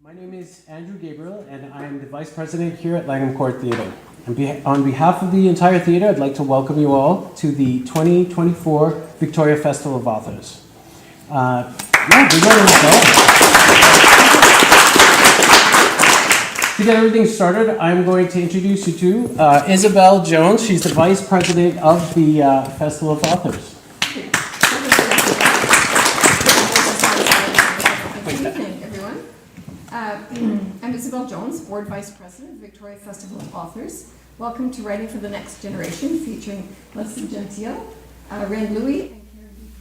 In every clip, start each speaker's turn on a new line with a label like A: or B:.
A: My name is Andrew Gabriel, and I am the Vice President here at Langham Court Theatre. On behalf of the entire theatre, I'd like to welcome you all to the 2024 Victoria Festival of Authors. Good morning, Michelle. To get everything started, I'm going to introduce you to Isabel Jones. She's the Vice President of the Festival of Authors.
B: I'm Isabel Jones, Board Vice President, Victoria Festival of Authors. Welcome to Writing for the Next Generation, featuring Leslie Gentile, Ren Louie, and Karen Beacon.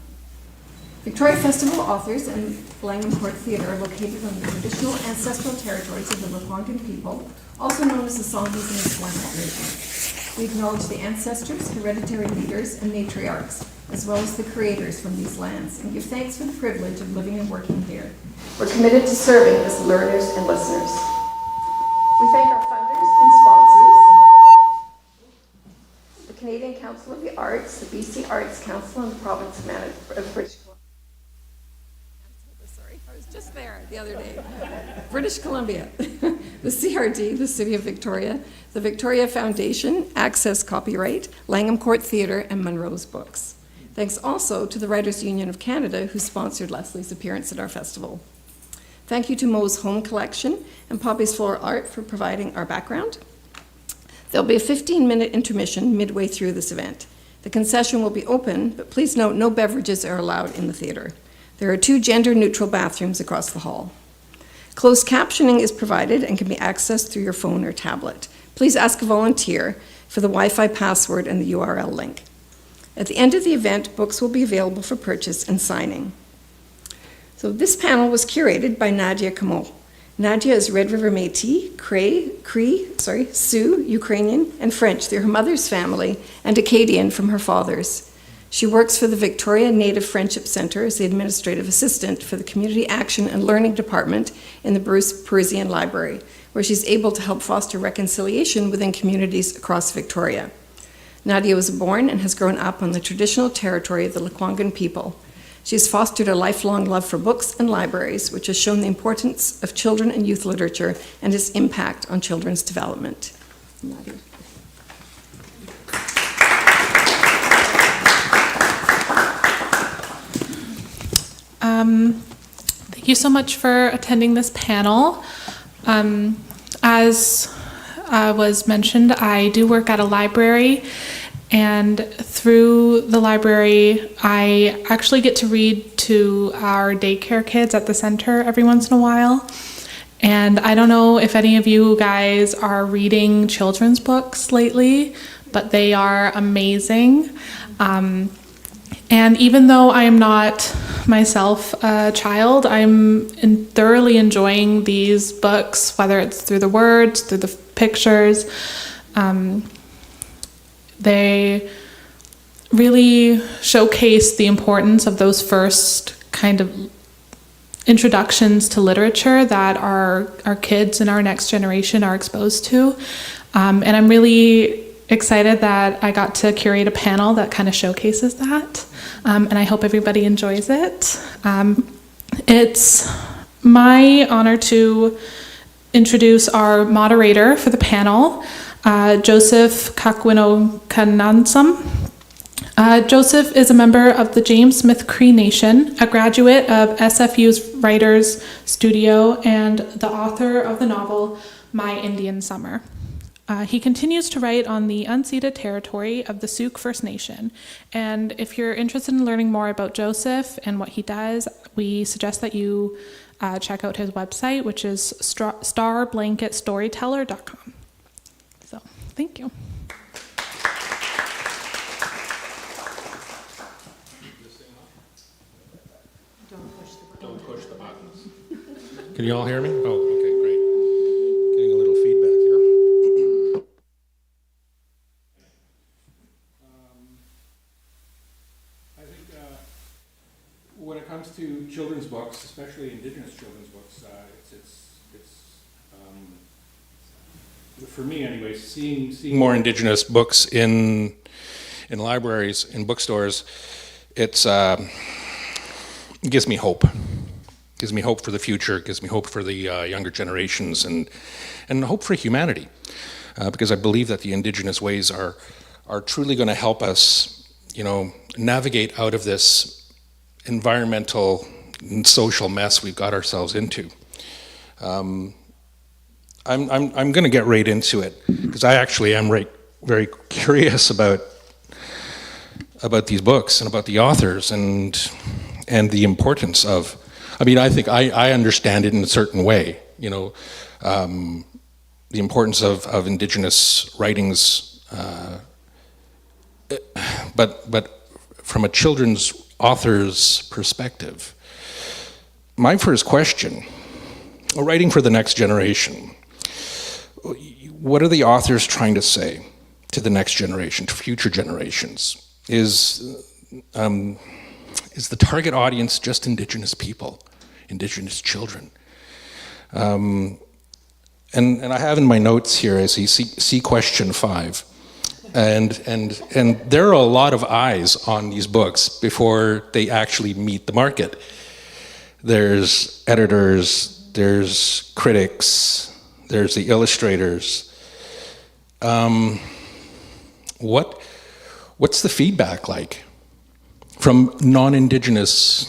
B: Victoria Festival Authors and Langham Court Theatre are located on the traditional ancestral territories of the Lekwungen people, also known as the Songhees and the Squamish region. We acknowledge the ancestors, hereditary leaders, and matriarchs, as well as the creators from these lands, and give thanks for the privilege of living and working here. We're committed to serving as learners and listeners. We thank our funders and sponsors, the Canadian Council of the Arts, the BC Arts Council, and the Province of British Columbia. Sorry, I was just there the other day. British Columbia, the CRD, the City of Victoria, the Victoria Foundation, Access Copyright, Langham Court Theatre, and Munro's Books. Thanks also to the Writers' Union of Canada, who sponsored Leslie's appearance at our festival. Thank you to Mo's Home Collection and Poppy's Floral Art for providing our background. There'll be a 15-minute intermission midway through this event. The concession will be open, but please note no beverages are allowed in the theater. There are 2 gender-neutral bathrooms across the hall. Closed captioning is provided and can be accessed through your phone or tablet. Please ask a volunteer for the Wi-Fi password and the URL link. At the end of the event, books will be available for purchase and signing. So this panel was curated by Nadia Kamo. Nadia is Red River Métis, Cree, Sioux, Ukrainian, and French through her mother's family, and Acadian from her father's. She works for the Victoria Native Friendship Centre as the administrative assistant for the Community Action and Learning Department in the Bruce Parisian Library, where she's able to help foster reconciliation within communities across Victoria. Nadia was born and has grown up on the traditional territory of the Lekwungen people. She has fostered a lifelong love for books and libraries, which has shown the importance of children and youth literature and its impact on children's development. Nadia.
C: Thank you so much for attending this panel. As was mentioned, I do work at a library, and through the library, I actually get to read to our daycare kids at the center every once in a while. And I don't know if any of you guys are reading children's books lately, but they are amazing. And even though I am not myself a child, I'm thoroughly enjoying these books, whether it's through the words, through the pictures. They really showcase the importance of those first kind of introductions to literature that our kids and our next generation are exposed to. And I'm really excited that I got to curate a panel that kind of showcases that. And I hope everybody enjoys it. It's my honor to introduce our moderator for the panel, Joseph Kakwinokanansam. Joseph is a member of the James Smith Cree Nation, a graduate of SFU's Writers Studio, and the author of the novel My Indian Summer. He continues to write on the unceded territory of the Sioux First Nation. And if you're interested in learning more about Joseph and what he does, we suggest that you check out his website, which is starblanketstoryteller.com. So, thank you.
D: Don't push the buttons. Can you all hear me? Oh, okay, great. Getting a little feedback here.
A: I think when it comes to children's books, especially Indigenous children's books, for me anyway, seeing
D: More Indigenous books in libraries, in bookstores, it gives me hope. Gives me hope for the future, gives me hope for the younger generations, and hope for humanity. Because I believe that the Indigenous ways are truly going to help us, navigate out of this environmental and social mess we've got ourselves into. I'm going to get right into it, because I actually am very curious about these books and about the authors and the importance of. I mean, I think I understand it in a certain way, the importance of Indigenous writings, but from a children's author's perspective. My first question, writing for the next generation, what are the authors trying to say to the next generation, to future generations? Is the target audience just Indigenous people, Indigenous children? And I have in my notes here, I see question 5. And there are a lot of eyes on these books before they actually meet the market. There's editors, there's critics, there's the illustrators. What's the feedback like? from non-Indigenous,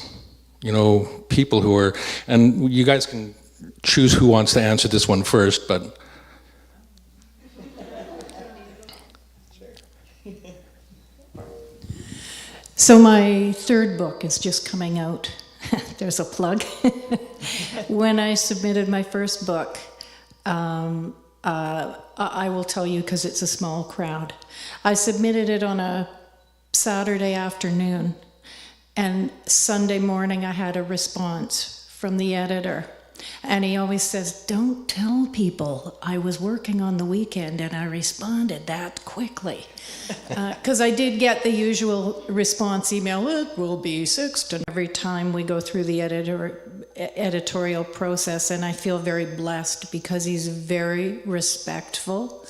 D: people who are, and you guys can choose who wants to answer this one first, but
E: So my third book is just coming out. There's a plug. When I submitted my first book, I will tell you because it's a small crowd. I submitted it on a Saturday afternoon, and Sunday morning I had a response from the editor. And he always says, don't tell people I was working on the weekend and I responded that quickly. Because I did get the usual response email, it will be 6 every time we go through the editorial process. And I feel very blessed because he's very respectful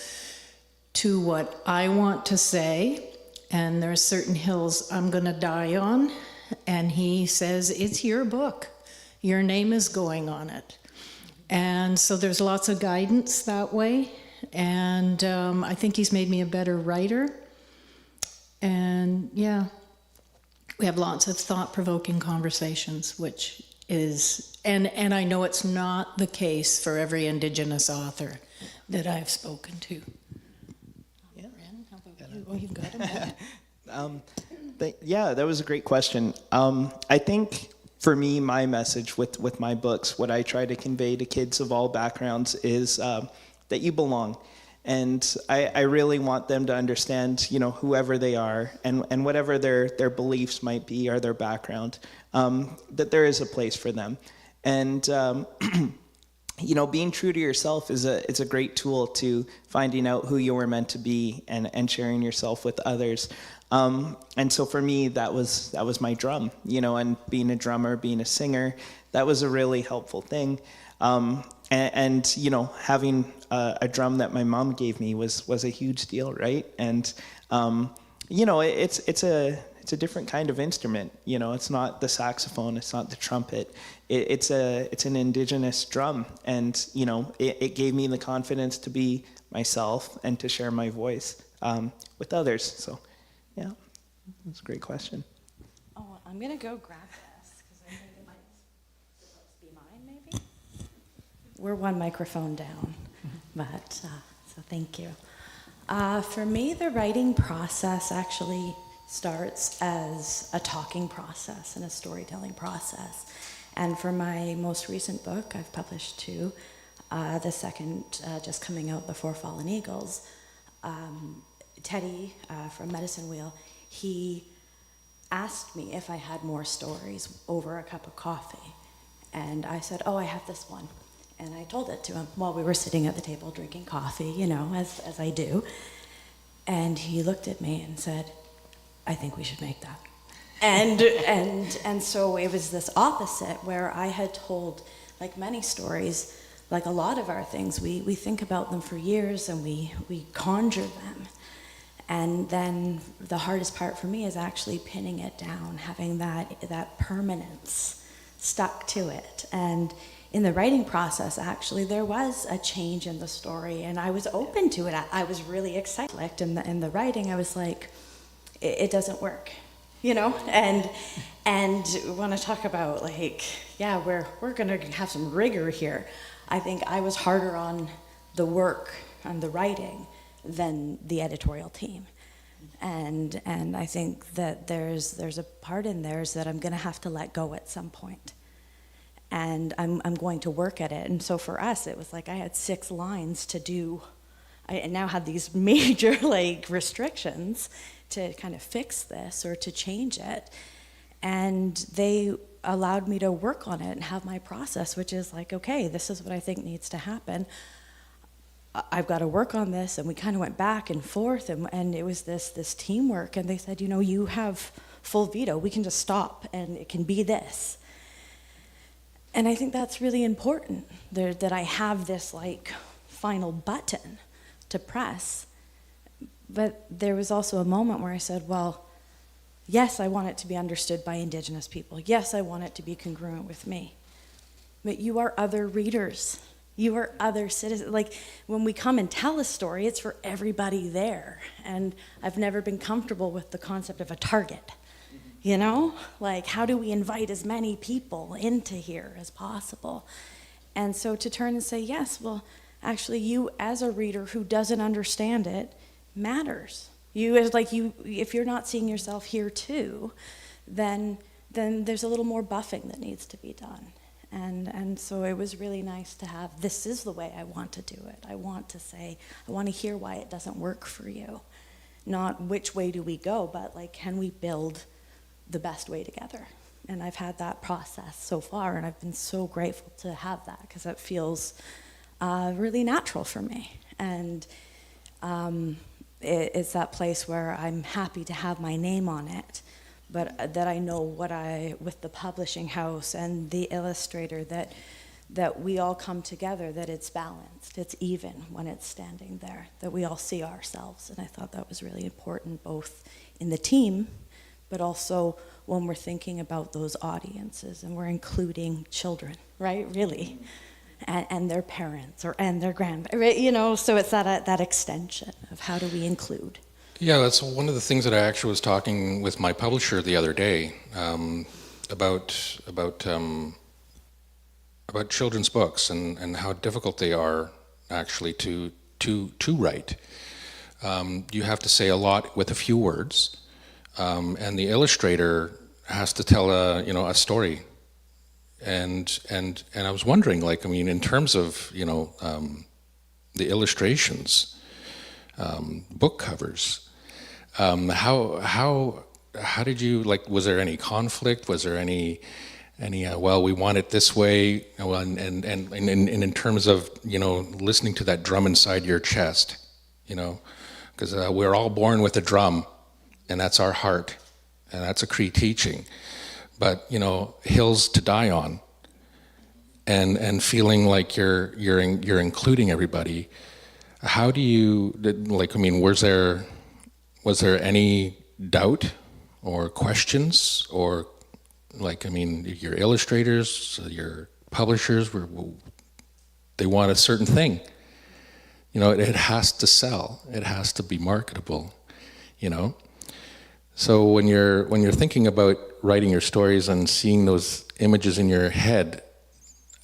E: to what I want to say. And there are certain hills I'm going to die on. And he says, it's your book. Your name is going on it. And so there's lots of guidance that way. And I think he's made me a better writer. And yeah, we have lots of thought-provoking conversations, which is, and I know it's not the case for every Indigenous author that I've spoken to. Yeah, Ren, how about you? Oh, you got him.
F: Yeah, that was a great question. I think for me, my message with my books, what I try to convey to kids of all backgrounds is that you belong. And I really want them to understand, whoever they are and whatever their beliefs might be or their background, that there is a place for them. And, being true to yourself is a great tool to finding out who you were meant to be and sharing yourself with others. And so for me, that was my drum, and being a drummer, being a singer, that was a really helpful thing. And having a drum that my mom gave me was a huge deal, right? And it's a different kind of instrument. It's not the saxophone, it's not the trumpet. It's an Indigenous drum, and it gave me the confidence to be myself and to share my voice with others. So, yeah, that's a great question.
G: Oh, I'm gonna go grab this because I think it might supposed to be mine, maybe. We're one microphone down, but so thank you. For me, the writing process actually starts as a talking process and a storytelling process. And for my most recent book, I've published 2. The second just coming out, The 4 Fallen Eagles. Teddy from Medicine Wheel, he asked me if I had more stories over a cup of coffee. And I said, oh, I have this one. And I told it to him while we were sitting at the table drinking coffee, as I do. And he looked at me and said, I think we should make that. And so it was this opposite where I had told, like many stories, like a lot of our things, we think about them for years and we conjure them. And then the hardest part for me is actually pinning it down, having that permanence stuck to it. And in the writing process, actually, there was a change in the story, and I was open to it. I was really excited. In the writing, I was like, it doesn't work, And when I talk about we're gonna have some rigor here. I think I was harder on the work and the writing than the editorial team. And I think that there's a part in there that I'm gonna have to let go at some point. And I'm going to work at it. And so for us, it was like I had 6 lines to do. I now had these major restrictions to kind of fix this or to change it. And they allowed me to work on it and have my process, which is like, okay, this is what I think needs to happen. I've got to work on this. And we kind of went back and forth, and it was this teamwork. And they said, you have full veto. We can just stop, and it can be this. And I think that's really important, that I have this final button to press. But there was also a moment where I said, well, yes, I want it to be understood by Indigenous people. Yes, I want it to be congruent with me. But you are other readers. You are other citizens. When we come and tell a story, it's for everybody there. And I've never been comfortable with the concept of a target. You know, like how do we invite as many people into here as possible? And so to turn and say, yes, well, actually, you as a reader who doesn't understand it matters. You as like you, if you're not seeing yourself here too, then there's a little more buffing that needs to be done. And so it was really nice to have, this is the way I want to do it. I want to say, I want to hear why it doesn't work for you. Not which way do we go, but like, can we build the best way together? And I've had that process so far, and I've been so grateful to have that, because it feels really natural for me. And it's that place where I'm happy to have my name on it, but that I know with the publishing house and the illustrator, that we all come together, that it's balanced, it's even when it's standing there, that we all see ourselves. And I thought that was really important, both in the team, but also when we're thinking about those audiences and we're including children, right, really, and their parents and their grandparents, you know, so it's that extension of how do we include.
D: Yeah, that's one of the things that I actually was talking with my publisher the other day about children's books and how difficult they are actually to write. You have to say a lot with a few words, and the illustrator has to tell a story. And I was wondering, like, I mean, in terms of the illustrations, book covers. How did you, like, was there any conflict? Was there any well, we want it this way, and in terms of, listening to that drum inside your chest, because we're all born with a drum, and that's our heart, and that's a Cree teaching. But, hills to die on, and feeling like you're including everybody. How do you, like, I mean, was there any doubt or questions, or, like, I mean, your illustrators, your publishers, they want a certain thing. It has to sell. It has to be marketable, So when you're thinking about writing your stories and seeing those images in your head,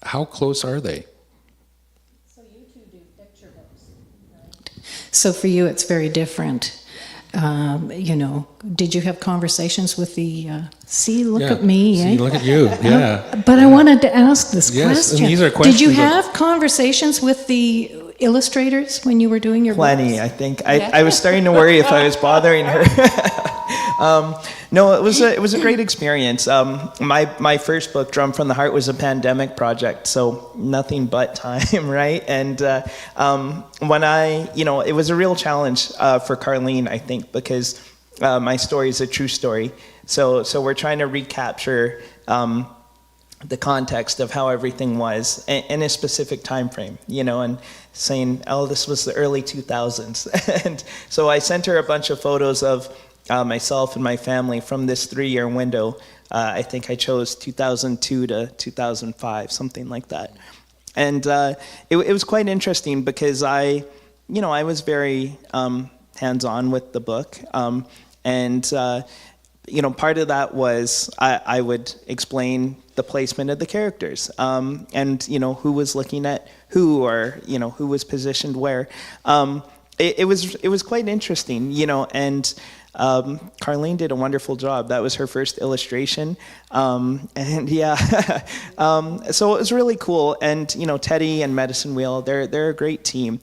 D: how close are they?
E: So you two do picture books, right? So for you, it's very different. Did you have conversations with the, look at me,
D: See, look at you, yeah.
E: But I wanted to ask this question.
D: And these are questions.
E: Did you have conversations with the illustrators when you were doing your
F: Plenty,
E: books?
F: I think. I was starting to worry if I was bothering her. No, it was a great experience. My first book, Drum from the Heart, was a pandemic project, so nothing but time, right? And when it was a real challenge for Carleen, I think, because my story is a true story. So we're trying to recapture the context of how everything was in a specific time frame, and saying, oh, this was the early 2000s. And so I sent her a bunch of photos of myself and my family from this 3-year window. I think I chose 2002 to 2005, something like that. And it was quite interesting because I was very hands-on with the book. Part of that was I would explain the placement of the characters, and who was looking at who, or who was positioned where. It was quite interesting, and Carleen did a wonderful job. That was her first illustration, and yeah, so it was really cool. And Teddy and Medicine Wheel, they're a great team.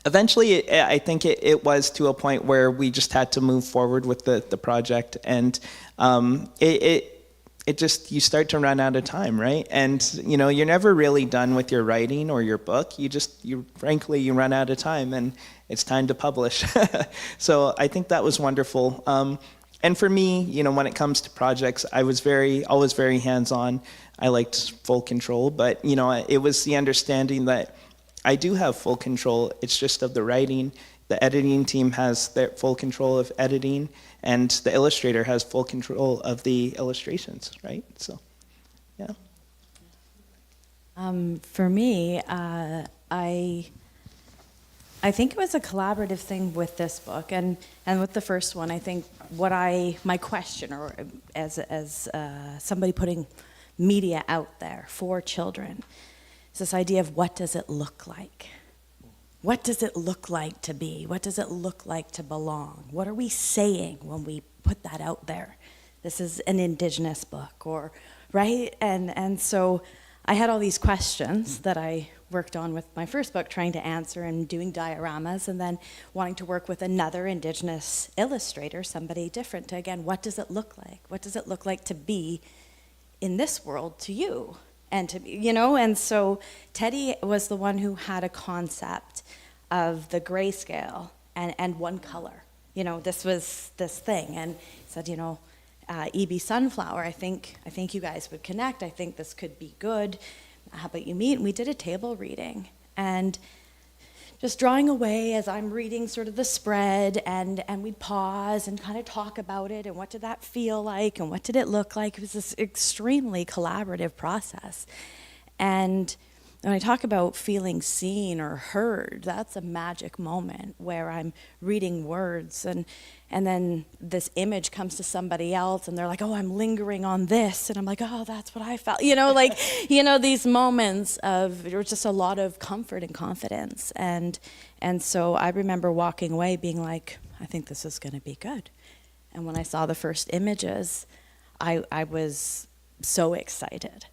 F: Eventually, I think it was to a point where we just had to move forward with the project, and it just, you start to run out of time, right? And you're never really done with your writing or your book. Frankly, you run out of time, and it's time to publish. So I think that was wonderful. And for me, when it comes to projects, I was always very hands-on. I liked full control, but it was the understanding that I do have full control. It's just of the writing. The editing team has their full control of editing, and the illustrator has full control of the illustrations, right? So, yeah.
G: For me, I think it was a collaborative thing with this book, and with the first one. I think my question, or as somebody putting media out there for children, is this idea of what does it look like? What does it look like to be? What does it look like to belong? What are we saying when we put that out there? This is an Indigenous book, or right? And so I had all these questions that I worked on with my first book, trying to answer and doing dioramas, and then wanting to work with another Indigenous illustrator, somebody different, to, again, what does it look like? What does it look like to be in this world to you? And to, and so Teddy was the one who had a concept of the grayscale and one color. This was this thing, and he said, E.B. Sunflower, I think you guys would connect. I think this could be good. How about you meet? And we did a table reading, and just drawing away as I'm reading sort of the spread, and we'd pause and kind of talk about it, and what did that feel like, and what did it look like? It was this extremely collaborative process. And when I talk about feeling seen or heard, that's a magic moment where I'm reading words, and then this image comes to somebody else, and they're like, oh, I'm lingering on this, and I'm like, oh, that's what I felt. These moments of, there was just a lot of comfort and confidence. And so I remember walking away being like, I think this is going to be good. And when I saw the first images, I was so excited.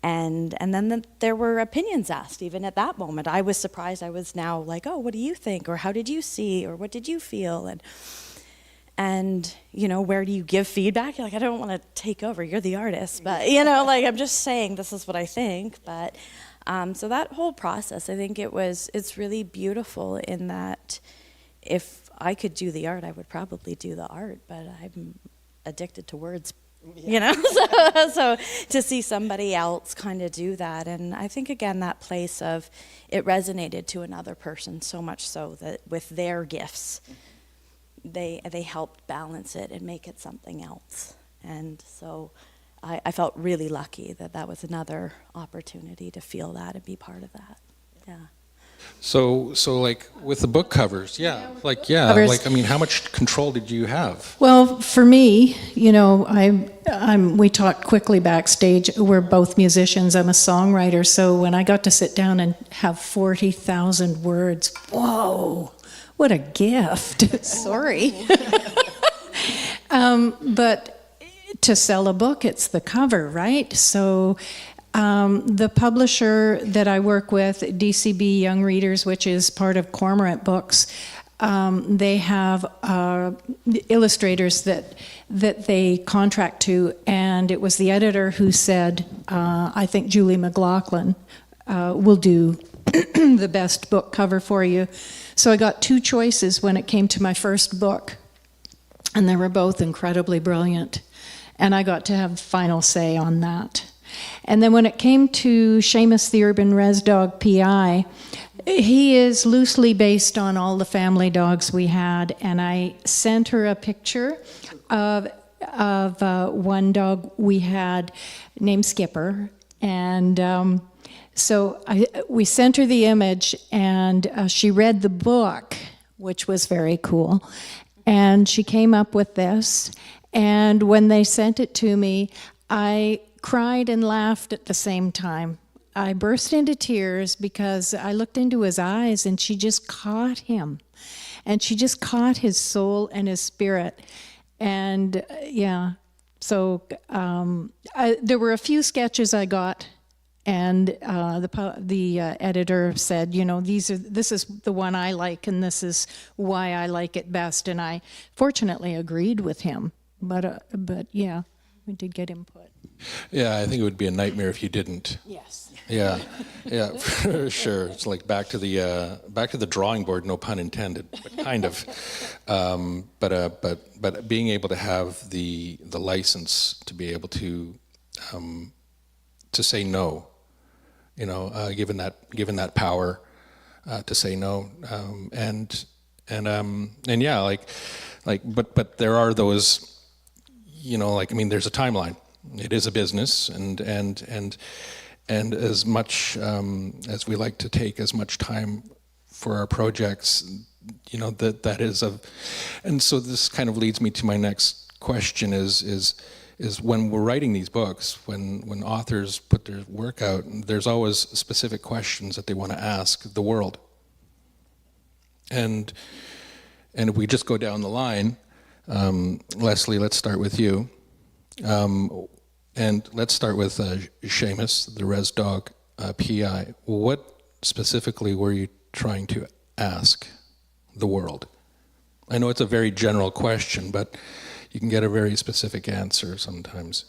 G: And then there were opinions asked even at that moment. I was surprised. I was now like, oh, what do you think? Or how did you see? Or what did you feel? And where do you give feedback? You're like, I don't want to take over. You're the artist. But, I'm just saying this is what I think. But so that whole process, I think it's really beautiful in that if I could do the art, I would probably do the art. But I'm addicted to words. So to see somebody else kind of do that, and I think again that place of it resonated to another person so much so that with their gifts they helped balance it and make it something else. And so I felt really lucky that was another opportunity to feel that and be part of that. Yeah.
D: So like with the book covers, how much control did you have?
E: Well, for me, we talked quickly backstage. We're both musicians. I'm a songwriter. So when I got to sit down and have 40,000 words, whoa, what a gift. Sorry. But to sell a book, it's the cover, right? So the publisher that I work with, DCB Young Readers, which is part of Cormorant Books, they have illustrators that they contract to, and it was the editor who said, I think Julie McLaughlin will do the best book cover for you. So I got two choices when it came to my first book, and they were both incredibly brilliant, and I got to have final say on that. And then when it came to Seamus the Urban Res Dog PI, he is loosely based on all the family dogs we had, and I sent her a picture of one dog we had named Skipper, and so we sent her the image, and she read the book, which was very cool, and she came up with this, and when they sent it to me, I cried and laughed at the same time. I burst into tears because I looked into his eyes and she just caught him. And she just caught his soul and his spirit. And so there were a few sketches I got, and the editor said, this is the one I like, and this is why I like it best. And I fortunately agreed with him. But yeah, we did get input.
D: Yeah, I think it would be a nightmare if you didn't.
E: Yes.
D: Yeah, for sure. It's like back to the drawing board, no pun intended, but kind of. But being able to have the license to be able to say no, given that power to say no, and yeah, but there are those, there's a timeline. It is a business, and as much as we like to take as much time for our projects, you know, that is of, and so this kind of leads me to my next question is when we're writing these books, when authors put their work out, there's always specific questions that they want to ask the world. And if we just go down the line, Leslie, let's start with you. And let's start with Seamus, the res dog PI. What specifically were you trying to ask the world? I know it's a very general question, but you can get a very specific answer sometimes.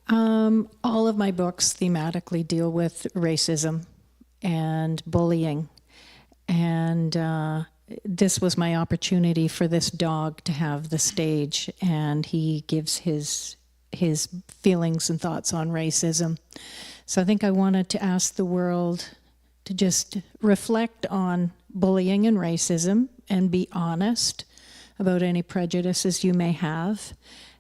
E: All of my books thematically deal with racism and bullying. And this was my opportunity for this dog to have the stage, and he gives his feelings and thoughts on racism. So I think I wanted to ask the world to just reflect on bullying and racism and be honest about any prejudices you may have.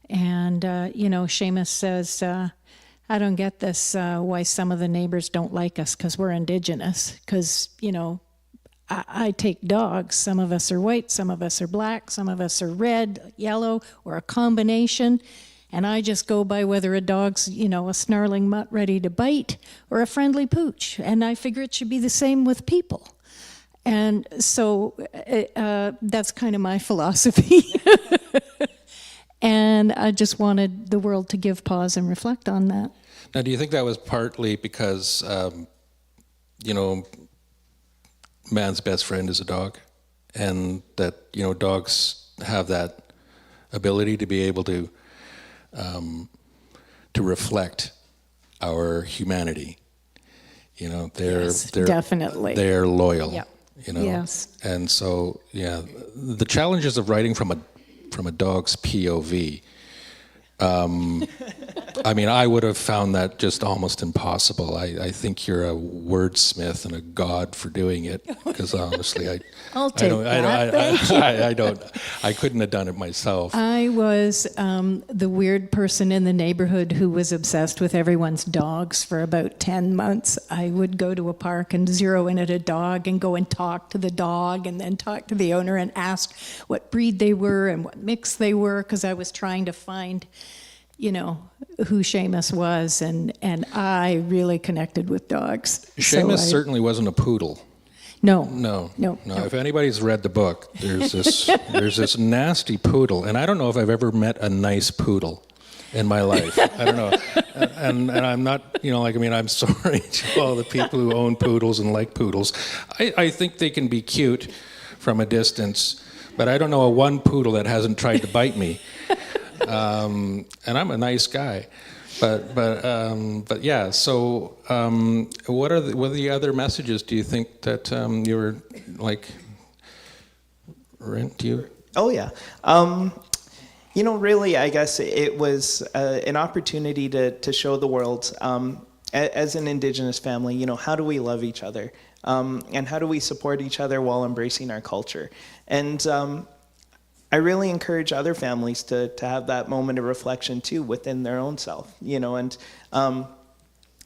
E: And, you know, Seamus says, I don't get this, why some of the neighbors don't like us because we're Indigenous. Because, you know, I take dogs. Some of us are white, some of us are black, some of us are red, yellow, or a combination. And I just go by whether a dog's, you know, a snarling mutt ready to bite or a friendly pooch. And I figure it should be the same with people. And so that's kind of my philosophy. And I just wanted the world to give pause and reflect on that.
D: Now, do you think that was partly because, you know, man's best friend is a dog, and that, you know, dogs have that ability to be able to reflect our humanity? You know, they're
E: definitely
D: they're loyal.
E: Yep.
D: You know,
E: yes.
D: And so, yeah, the challenges of writing from a dog's POV. I mean, I would have found that just almost impossible. I think you're a wordsmith and a god for doing it, because honestly, I couldn't have done it myself.
E: I was the weird person in the neighborhood who was obsessed with everyone's dogs for about 10 months. I would go to a park and zero in at a dog and go and talk to the dog and then talk to the owner and ask what breed they were and what mix they were, because I was trying to find, you know, who Seamus was, and I really connected with dogs.
D: Seamus certainly wasn't a poodle.
E: No.
D: If anybody's read the book, there's this nasty poodle, and I don't know if I've ever met a nice poodle in my life. I don't know, and I'm not, you know, like, I mean, I'm sorry to all the people who own poodles and like poodles. I think they can be cute from a distance, but I don't know a one poodle that hasn't tried to bite me. And I'm a nice guy, but yeah. So, what are the other messages? Do you think that you were like? Do you?
F: Oh yeah. You know, really, I guess it was an opportunity to show the world, as an Indigenous family, you know, how do we love each other, and how do we support each other while embracing our culture, and. I really encourage other families to have that moment of reflection too within their own self, you know, and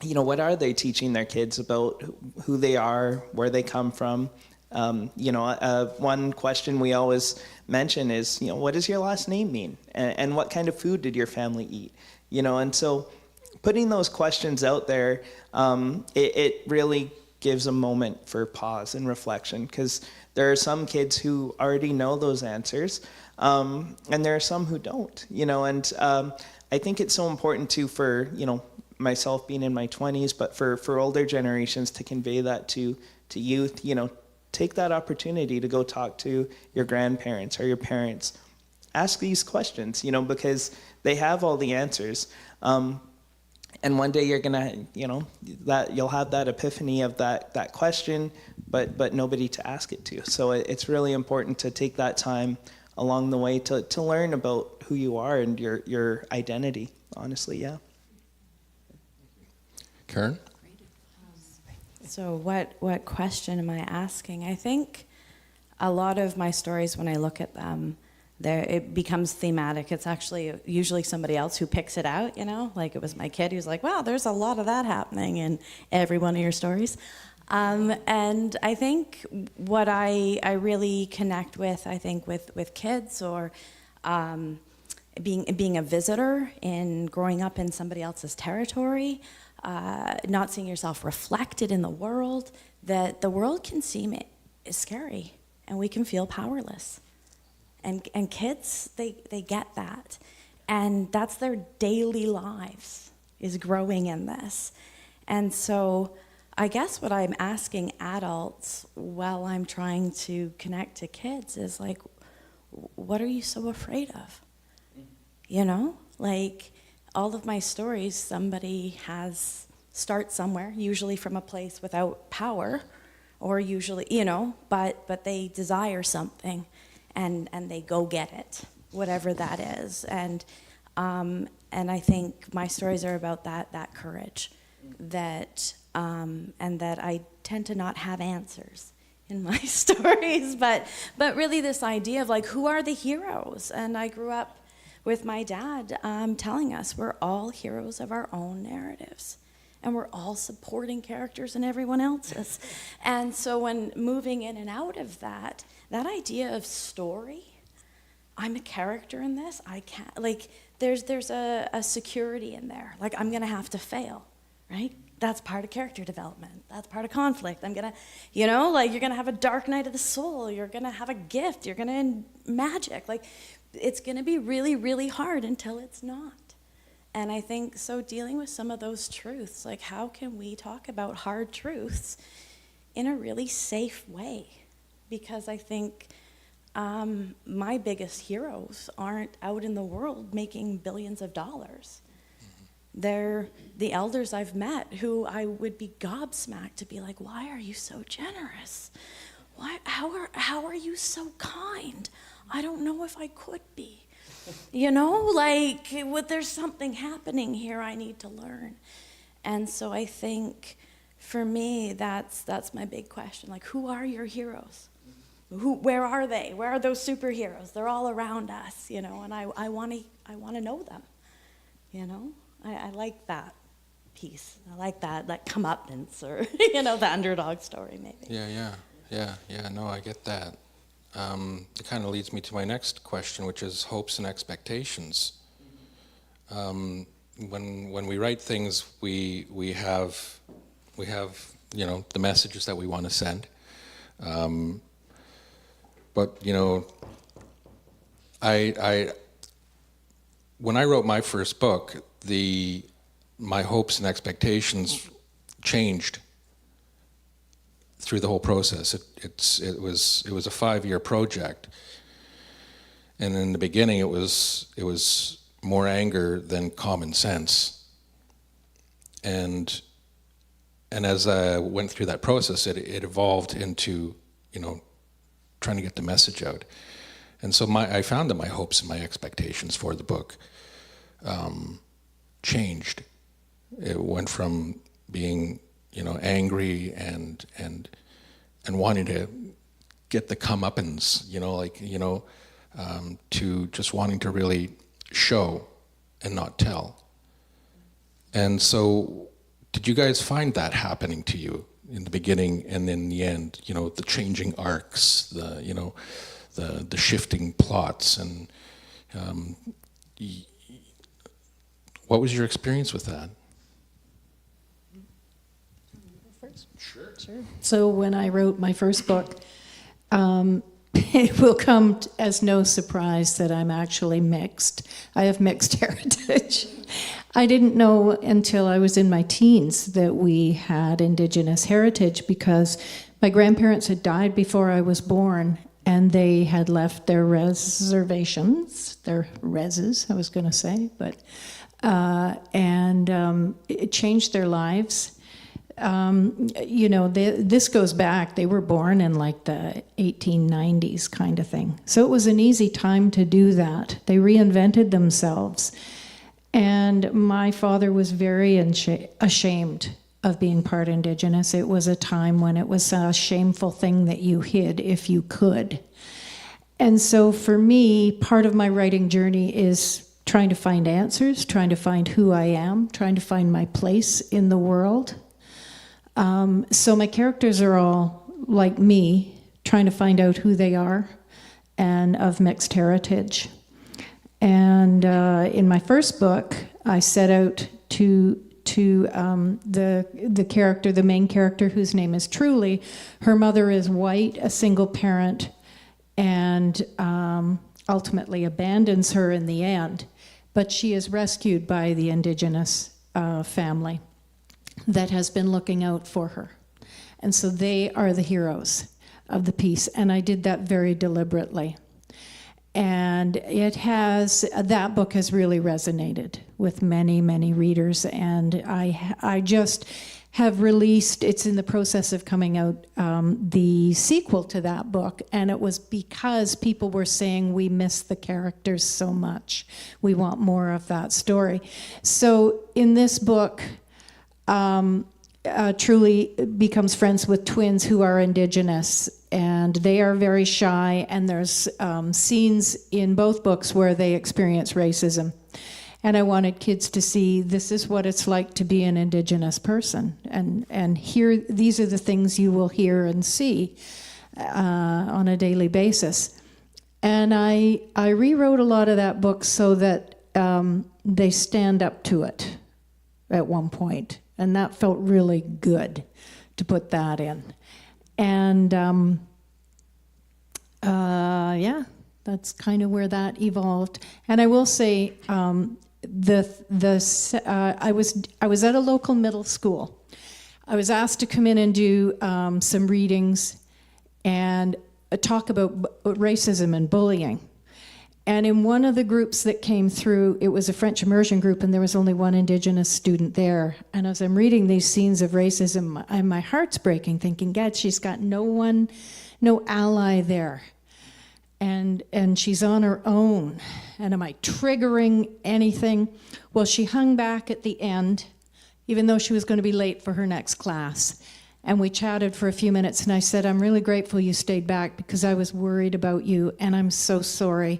F: you know, what are they teaching their kids about who they are, where they come from? You know, one question we always mention is, you know, what does your last name mean, and what kind of food did your family eat? You know, and so putting those questions out there, it really gives a moment for pause and reflection, because there are some kids who already know those answers, and there are some who don't, you know, and I think it's so important too for, you know, myself being in my 20s, but for older generations to convey that to youth, you know, take that opportunity to go talk to your grandparents or your parents. Ask these questions, you know, because they have all the answers. And one day you're gonna, you know, that you'll have that epiphany of that question, but nobody to ask it to. So it's really important to take that time along the way to learn about who you are and your identity. Honestly, yeah.
D: Karen?
G: So what question am I asking? I think a lot of my stories, when I look at them, it becomes thematic. It's actually usually somebody else who picks it out, you know? Like it was my kid who's like, wow, there's a lot of that happening in every one of your stories. And I think what I really connect with, I think with kids or being a visitor in growing up in somebody else's territory, not seeing yourself reflected in the world, that the world can seem scary and we can feel powerless. And kids, they get that. And that's their daily lives, is growing in this. And so I guess what I'm asking adults while I'm trying to connect to kids is like, what are you so afraid of? You know, like all of my stories, somebody starts somewhere, usually from a place without power, or usually, you know, but they desire something and they go get it, whatever that is. And I think my stories are about that courage, that and that I tend to not have answers in my stories, but really this idea of like, who are the heroes? And I grew up with my dad telling us we're all heroes of our own narratives, and we're all supporting characters in everyone else's. And so when moving in and out of that idea of story, I'm a character in this, I can't, like, there's a security in there, like I'm gonna have to fail, right? That's part of character development. That's part of conflict. I'm gonna, you know, like you're gonna have a dark night of the soul. You're gonna have a gift. You're gonna magic. Like it's gonna be really, really hard until it's not. And I think so dealing with some of those truths, like how can we talk about hard truths in a really safe way? Because I think my biggest heroes aren't out in the world making billions of dollars. They're the elders I've met who I would be gobsmacked to be like, why are you so generous? How are you so kind? I don't know if I could be. You know, like there's something happening here I need to learn. And so I think for me, that's my big question. Like, who are your heroes? Where are they? Where are those superheroes? They're all around us, you know, and I want to know them, you know? I like that piece. I like that comeuppance, or you know, the underdog story, maybe.
D: Yeah. No, I get that. It kind of leads me to my next question, which is hopes and expectations. When we write things, we have you know, the messages that we want to send. But you know, when I wrote my first book, my hopes and expectations changed through the whole process. It was a 5-year project, and in the beginning it was more anger than common sense. And as I went through that process, it evolved into, you know, trying to get the message out. And so I found that my hopes and my expectations for the book changed. It went from being, you know, angry and wanting to get the comeuppance, you know, like, you know, to just wanting to really show and not tell. And so, did you guys find that happening to you in the beginning and in the end? You know, the changing arcs, you know, the shifting plots, and what was your experience with that?
E: Sure. So when I wrote my first book, it will come as no surprise that I'm actually mixed. I have mixed heritage. I didn't know until I was in my teens that we had Indigenous heritage, because my grandparents had died before I was born, and they had left their reservations, their reses, I was going to say, but it changed their lives. You know, this goes back, they were born in like the 1890s kind of thing. So it was an easy time to do that. They reinvented themselves. And my father was very ashamed of being part Indigenous. It was a time when it was a shameful thing that you hid if you could. And so for me, part of my writing journey is trying to find answers, trying to find who I am, trying to find my place in the world. So my characters are all like me, trying to find out who they are and of mixed heritage. And in my first book, I set out to the character, the main character, whose name is Truly. Her mother is white, a single parent, and ultimately abandons her in the end. But she is rescued by the Indigenous family that has been looking out for her. And so they are the heroes of the piece, and I did that very deliberately. And that book has really resonated with many, many readers, and I just have released, it's in the process of coming out, the sequel to that book, and it was because people were saying we miss the characters so much. We want more of that story. So in this book, Truly becomes friends with twins who are Indigenous, and they are very shy, and there's scenes in both books where they experience racism. And I wanted kids to see this is what it's like to be an Indigenous person, and here, these are the things you will hear and see on a daily basis. And I rewrote a lot of that book so that they stand up to it at one point. And that felt really good to put that in. And yeah, that's kind of where that evolved. And I will say, I was at a local middle school. I was asked to come in and do some readings and talk about racism and bullying. And in one of the groups that came through, it was a French immersion group, and there was only one Indigenous student there. And as I'm reading these scenes of racism, my heart's breaking, thinking, God, she's got no ally there. And she's on her own. And am I triggering anything? Well, she hung back at the end, even though she was going to be late for her next class. And we chatted for a few minutes, and I said, I'm really grateful you stayed back because I was worried about you, and I'm so sorry.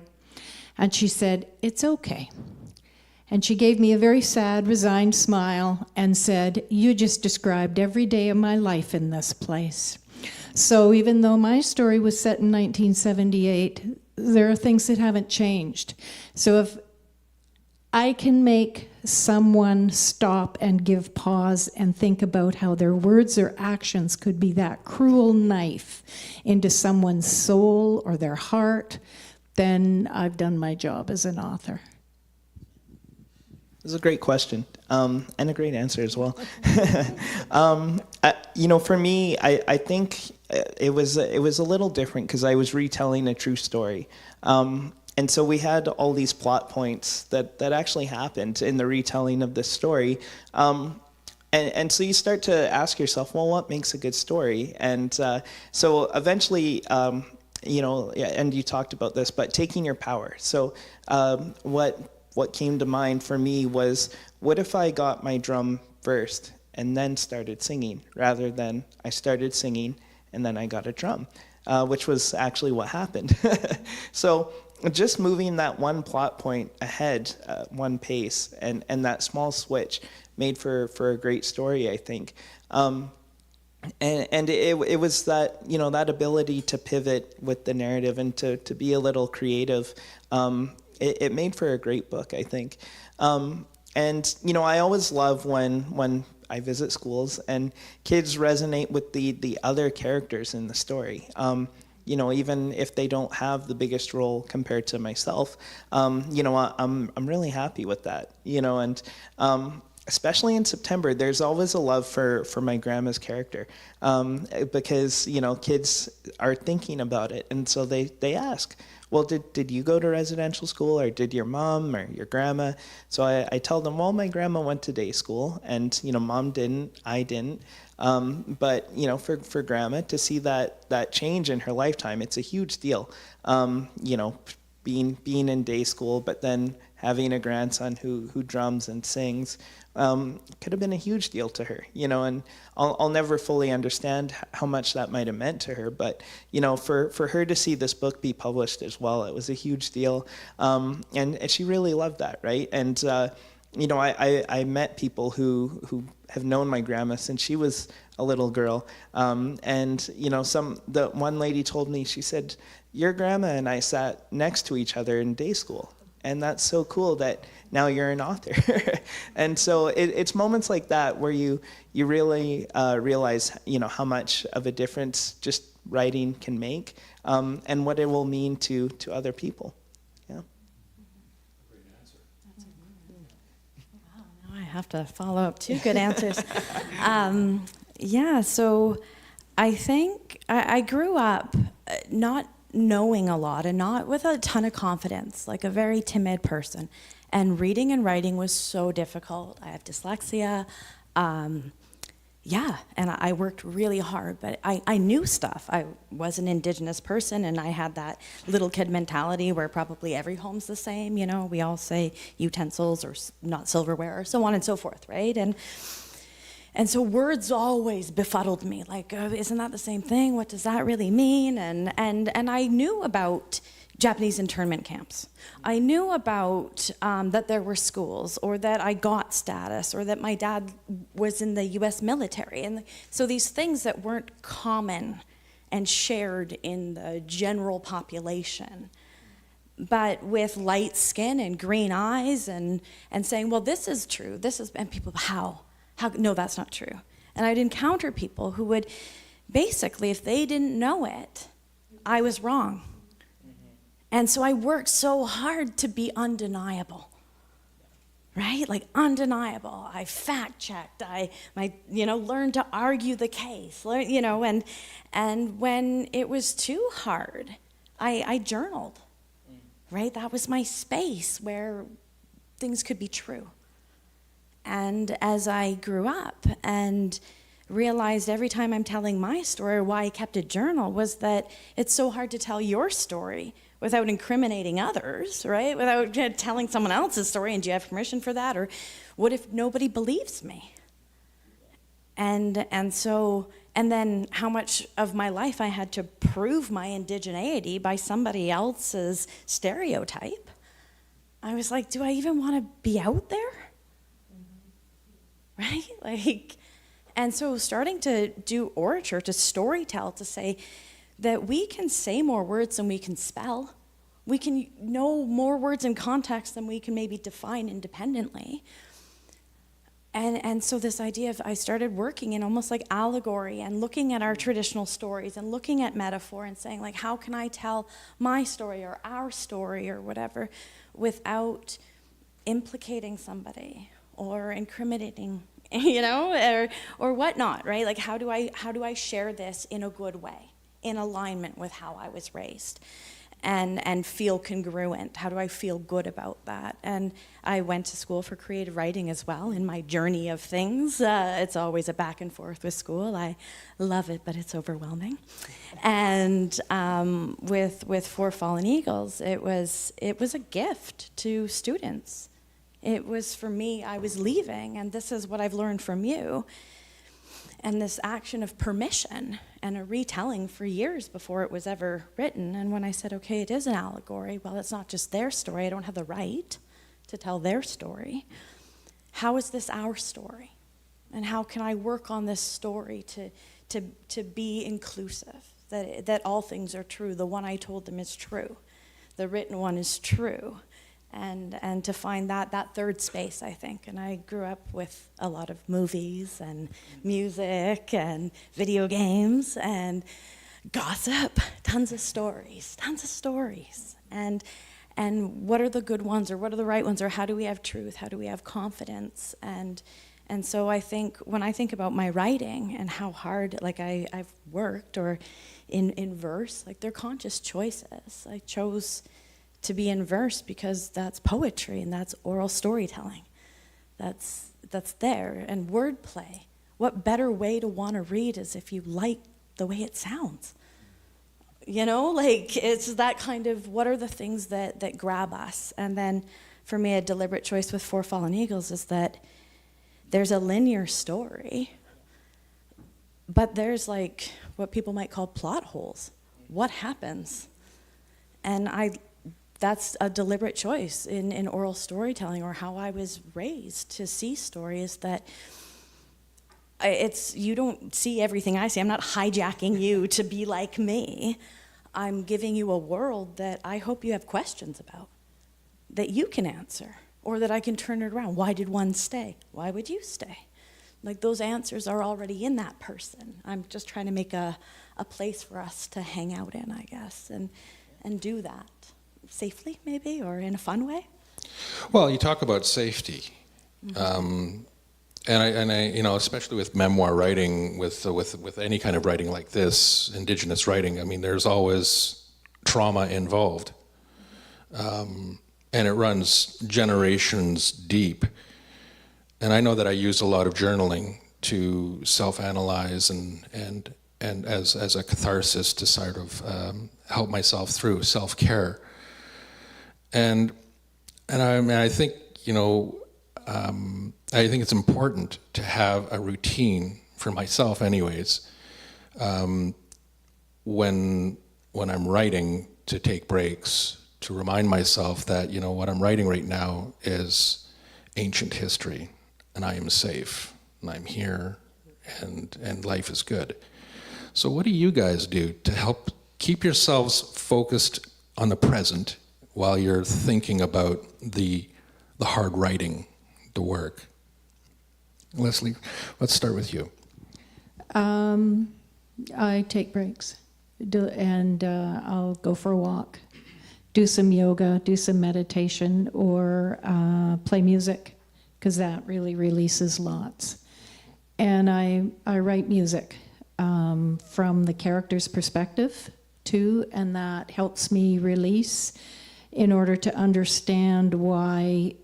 E: And she said, it's okay. And she gave me a very sad, resigned smile and said, you just described every day of my life in this place. So even though my story was set in 1978, there are things that haven't changed. So if I can make someone stop and give pause and think about how their words or actions could be that cruel knife into someone's soul or their heart, then I've done my job as an author.
F: This is a great question, and a great answer as well. For me, I think it was a little different because I was retelling a true story. And so we had all these plot points that actually happened in the retelling of this story. And so you start to ask yourself, well, what makes a good story? And so eventually, and you talked about this, but taking your power. So what came to mind for me was, what if I got my drum first and then started singing, rather than I started singing and then I got a drum, which was actually what happened. So just moving that one plot point ahead, one pace, and that small switch made for a great story, I think. And it was that, that ability to pivot with the narrative and to be a little creative. It made for a great book, I think. And I always love when I visit schools and kids resonate with the other characters in the story. Even if they don't have the biggest role compared to myself, I'm really happy with that. And especially in September, there's always a love for my grandma's character, because kids are thinking about it, and so they ask, well, did you go to residential school, or did your mom or your grandma? So I tell them, well, my grandma went to day school, and mom didn't, I didn't. But for grandma to see that change in her lifetime, it's a huge deal. Being in day school, but then having a grandson who drums and sings, could have been a huge deal to her, and I'll never fully understand how much that might have meant to her, but, for her to see this book be published as well, it was a huge deal, and she really loved that, right? And, I met people who have known my grandma since she was a little girl. And the one lady told me, she said, your grandma and I sat next to each other in day school. And that's so cool that now you're an author. And so it's moments like that where you really realize, how much of a difference just writing can make, and what it will mean to other people. Yeah.
G: Now I have to follow up 2 good answers. So I think I grew up not knowing a lot and not with a ton of confidence, like a very timid person. And reading and writing was so difficult. I have dyslexia. And I worked really hard, but I knew stuff. I was an Indigenous person, and I had that little kid mentality where probably every home's the same, we all say utensils or not silverware or so on and so forth, right? And so words always befuddled me, like, isn't that the same thing? What does that really mean? And I knew about Japanese internment camps. I knew about that there were schools, or that I got status, or that my dad was in the US military. And so these things that weren't common and shared in the general population. But with light skin and green eyes and saying, well, this is true, and people, how? No, that's not true. And I'd encounter people who would, basically, if they didn't know it, I was wrong. And so I worked so hard to be undeniable, right? Like undeniable. I fact checked. I learned to argue the case. And when it was too hard, I journaled, right? That was my space where things could be true. And as I grew up and realized every time I'm telling my story, or why I kept a journal, was that it's so hard to tell your story without incriminating others, right? Without telling someone else's story, and do you have permission for that? Or what if nobody believes me? And then how much of my life I had to prove my indigeneity by somebody else's stereotype. I was like, do I even want to be out there? Right? And so starting to do orature, to storytell, to say that we can say more words than we can spell. We can know more words in context than we can maybe define independently. And so this idea of, I started working in almost like allegory and looking at our traditional stories and looking at metaphor and saying, like, how can I tell my story or our story or whatever without implicating somebody or incriminating, or whatnot, right? Like, how do I share this in a good way, in alignment with how I was raised, and feel congruent? How do I feel good about that? And I went to school for creative writing as well in my journey of things. It's always a back and forth with school. I love it, but it's overwhelming. And with Four Fallen Eagles, it was a gift to students. It was, for me, I was leaving, and this is what I've learned from you. And this action of permission and a retelling for years before it was ever written. And when I said, okay, it is an allegory, well, it's not just their story. I don't have the right to tell their story. How is this our story? And how can I work on this story to be inclusive, that all things are true? The one I told them is true. The written one is true. And to find that third space, I think. And I grew up with a lot of movies and music and video games and gossip, tons of stories. And what are the good ones, or what are the right ones, or how do we have truth? How do we have confidence? And so I think, when I think about my writing and how hard, like, I've worked, or in verse, like, they're conscious choices. I chose to be in verse because that's poetry and that's oral storytelling. That's there. And wordplay. What better way to want to read is if you like the way it sounds. It's that kind of, what are the things that grab us? And then for me, a deliberate choice with Four Fallen Eagles is that there's a linear story, but there's like what people might call plot holes. What happens? And that's a deliberate choice in oral storytelling, or how I was raised to see stories, that you don't see everything I see. I'm not hijacking you to be like me. I'm giving you a world that I hope you have questions about, that you can answer, or that I can turn it around. Why did one stay? Why would you stay? Like, those answers are already in that person. I'm just trying to make a place for us to hang out in, I guess, and do that safely, maybe, or in a fun way.
D: Well, you talk about safety. And I, you know, especially with memoir writing, with any kind of writing like this, Indigenous writing, I mean, there's always trauma involved, and it runs generations deep. And I know that I use a lot of journaling to self-analyze and as a catharsis to sort of help myself through self-care. And I mean, I think, you know. I think it's important to have a routine, for myself anyways, when I'm writing, to take breaks, to remind myself that, you know, what I'm writing right now is ancient history, and I am safe, and I'm here, and life is good. So what do you guys do to help keep yourselves focused on the present while you're thinking about the hard writing, the work? Leslie, let's start with you.
E: I take breaks, and I'll go for a walk, do some yoga, do some meditation, or play music, because that really releases lots. And I write music from the character's perspective too, and that helps me release, in order to understand why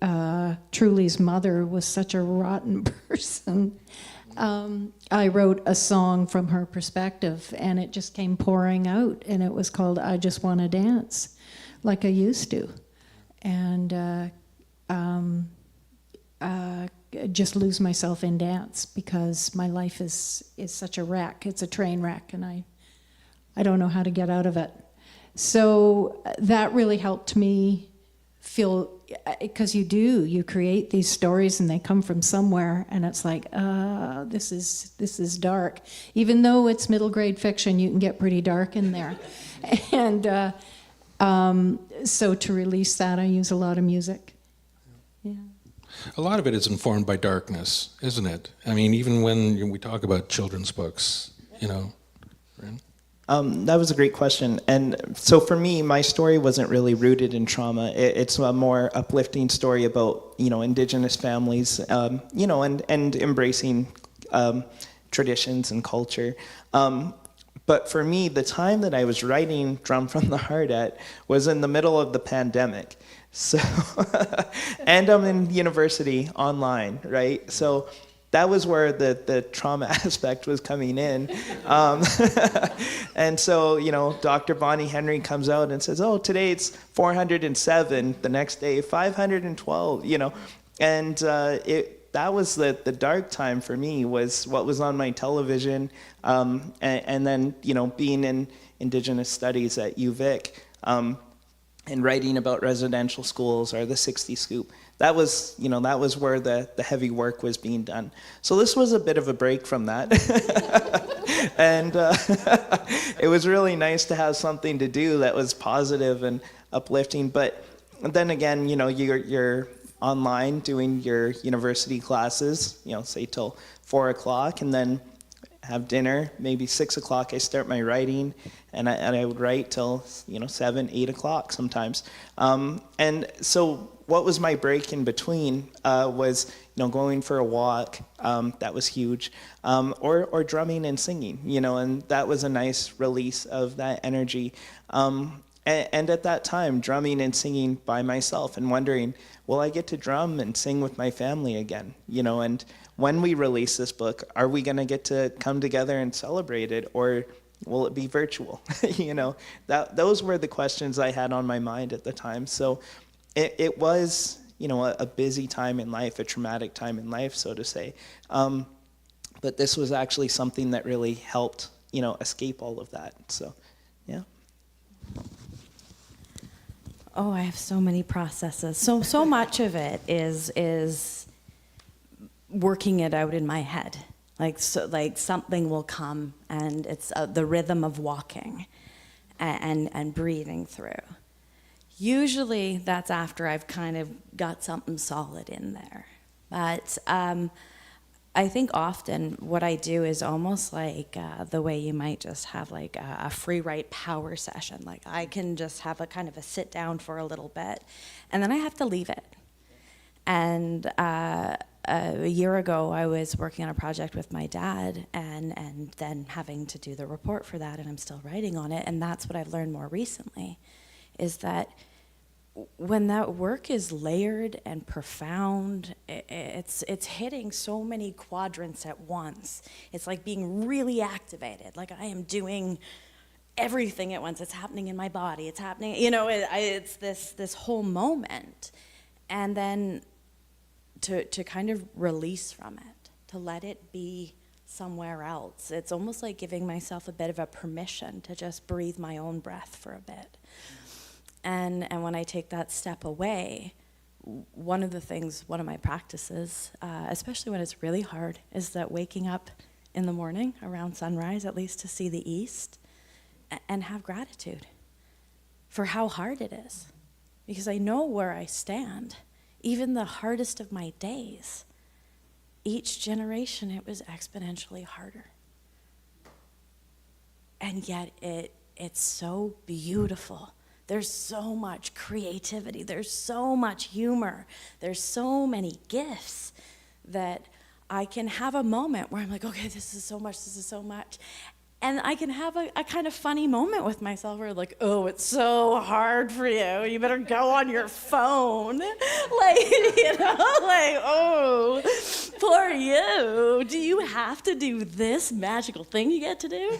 E: Truly's mother was such a rotten person. I wrote a song from her perspective, and it just came pouring out, and it was called I Just Want to Dance, like I used to. And just lose myself in dance, because my life is such a wreck. It's a train wreck, and I don't know how to get out of it. So that really helped me feel, because you create these stories and they come from somewhere, and it's like, this is dark. Even though it's middle grade fiction, you can get pretty dark in there. And so to release that, I use a lot of music. Yeah.
D: A lot of it is informed by darkness, isn't it? I mean, even when we talk about children's books, you know. Right?
F: That was a great question. And so for me, my story wasn't really rooted in trauma. It's a more uplifting story about, you know, Indigenous families, you know, and embracing traditions and culture. But for me, the time that I was writing Drum from the Heart at was in the middle of the pandemic. So, and I'm in university online, right? So that was where the trauma aspect was coming in. And so, you know, Dr. Bonnie Henry comes out and says, oh, today it's 407, the next day 512, you know. And that was the dark time for me, was what was on my television. And then, you know, being in Indigenous studies at UVic, and writing about residential schools, or the 60 Scoop. That was, you know, that was where the heavy work was being done. So this was a bit of a break from that. And it was really nice to have something to do that was positive and uplifting. But then again, you know, you're online doing your university classes, you know, say till 4 o'clock, and then have dinner, maybe 6 o'clock I start my writing, and I would write till, you know, 7, 8 o'clock sometimes. And so what was my break in between was, you know, going for a walk, that was huge, or drumming and singing, you know, and that was a nice release of that energy. And at that time, drumming and singing by myself, and wondering, will I get to drum and sing with my family again, you know, and when we release this book, are we going to get to come together and celebrate it, or will it be virtual? You know, those were the questions I had on my mind at the time. So it was, you know, a busy time in life, a traumatic time in life, so to say. But this was actually something that really helped, you know, escape all of that. So, yeah.
G: Oh, I have so many processes. So much of it is working it out in my head. Like something will come, and it's the rhythm of walking and breathing through. Usually that's after I've kind of got something solid in there. But I think often what I do is almost like the way you might just have like a free write power session. Like I can just have a kind of a sit down for a little bit, and then I have to leave it. And a year ago, I was working on a project with my dad, and then having to do the report for that, and I'm still writing on it. And that's what I've learned more recently, is that when that work is layered and profound, it's hitting so many quadrants at once. It's like being really activated, like I am doing everything at once. It's happening in my body. It's happening, it's this whole moment. And then to kind of release from it, to let it be somewhere else. It's almost like giving myself a bit of a permission to just breathe my own breath for a bit. And when I take that step away, one of my practices, especially when it's really hard, is that waking up in the morning around sunrise, at least to see the east, and have gratitude for how hard it is. Because I know where I stand. Even the hardest of my days, each generation it was exponentially harder. And yet it's so beautiful. There's so much creativity. There's so much humor. There's so many gifts that I can have a moment where I'm like, okay, this is so much. And I can have a kind of funny moment with myself where like, oh, it's so hard for you. You better go on your phone. Oh, poor you. Do you have to do this magical thing you get to do?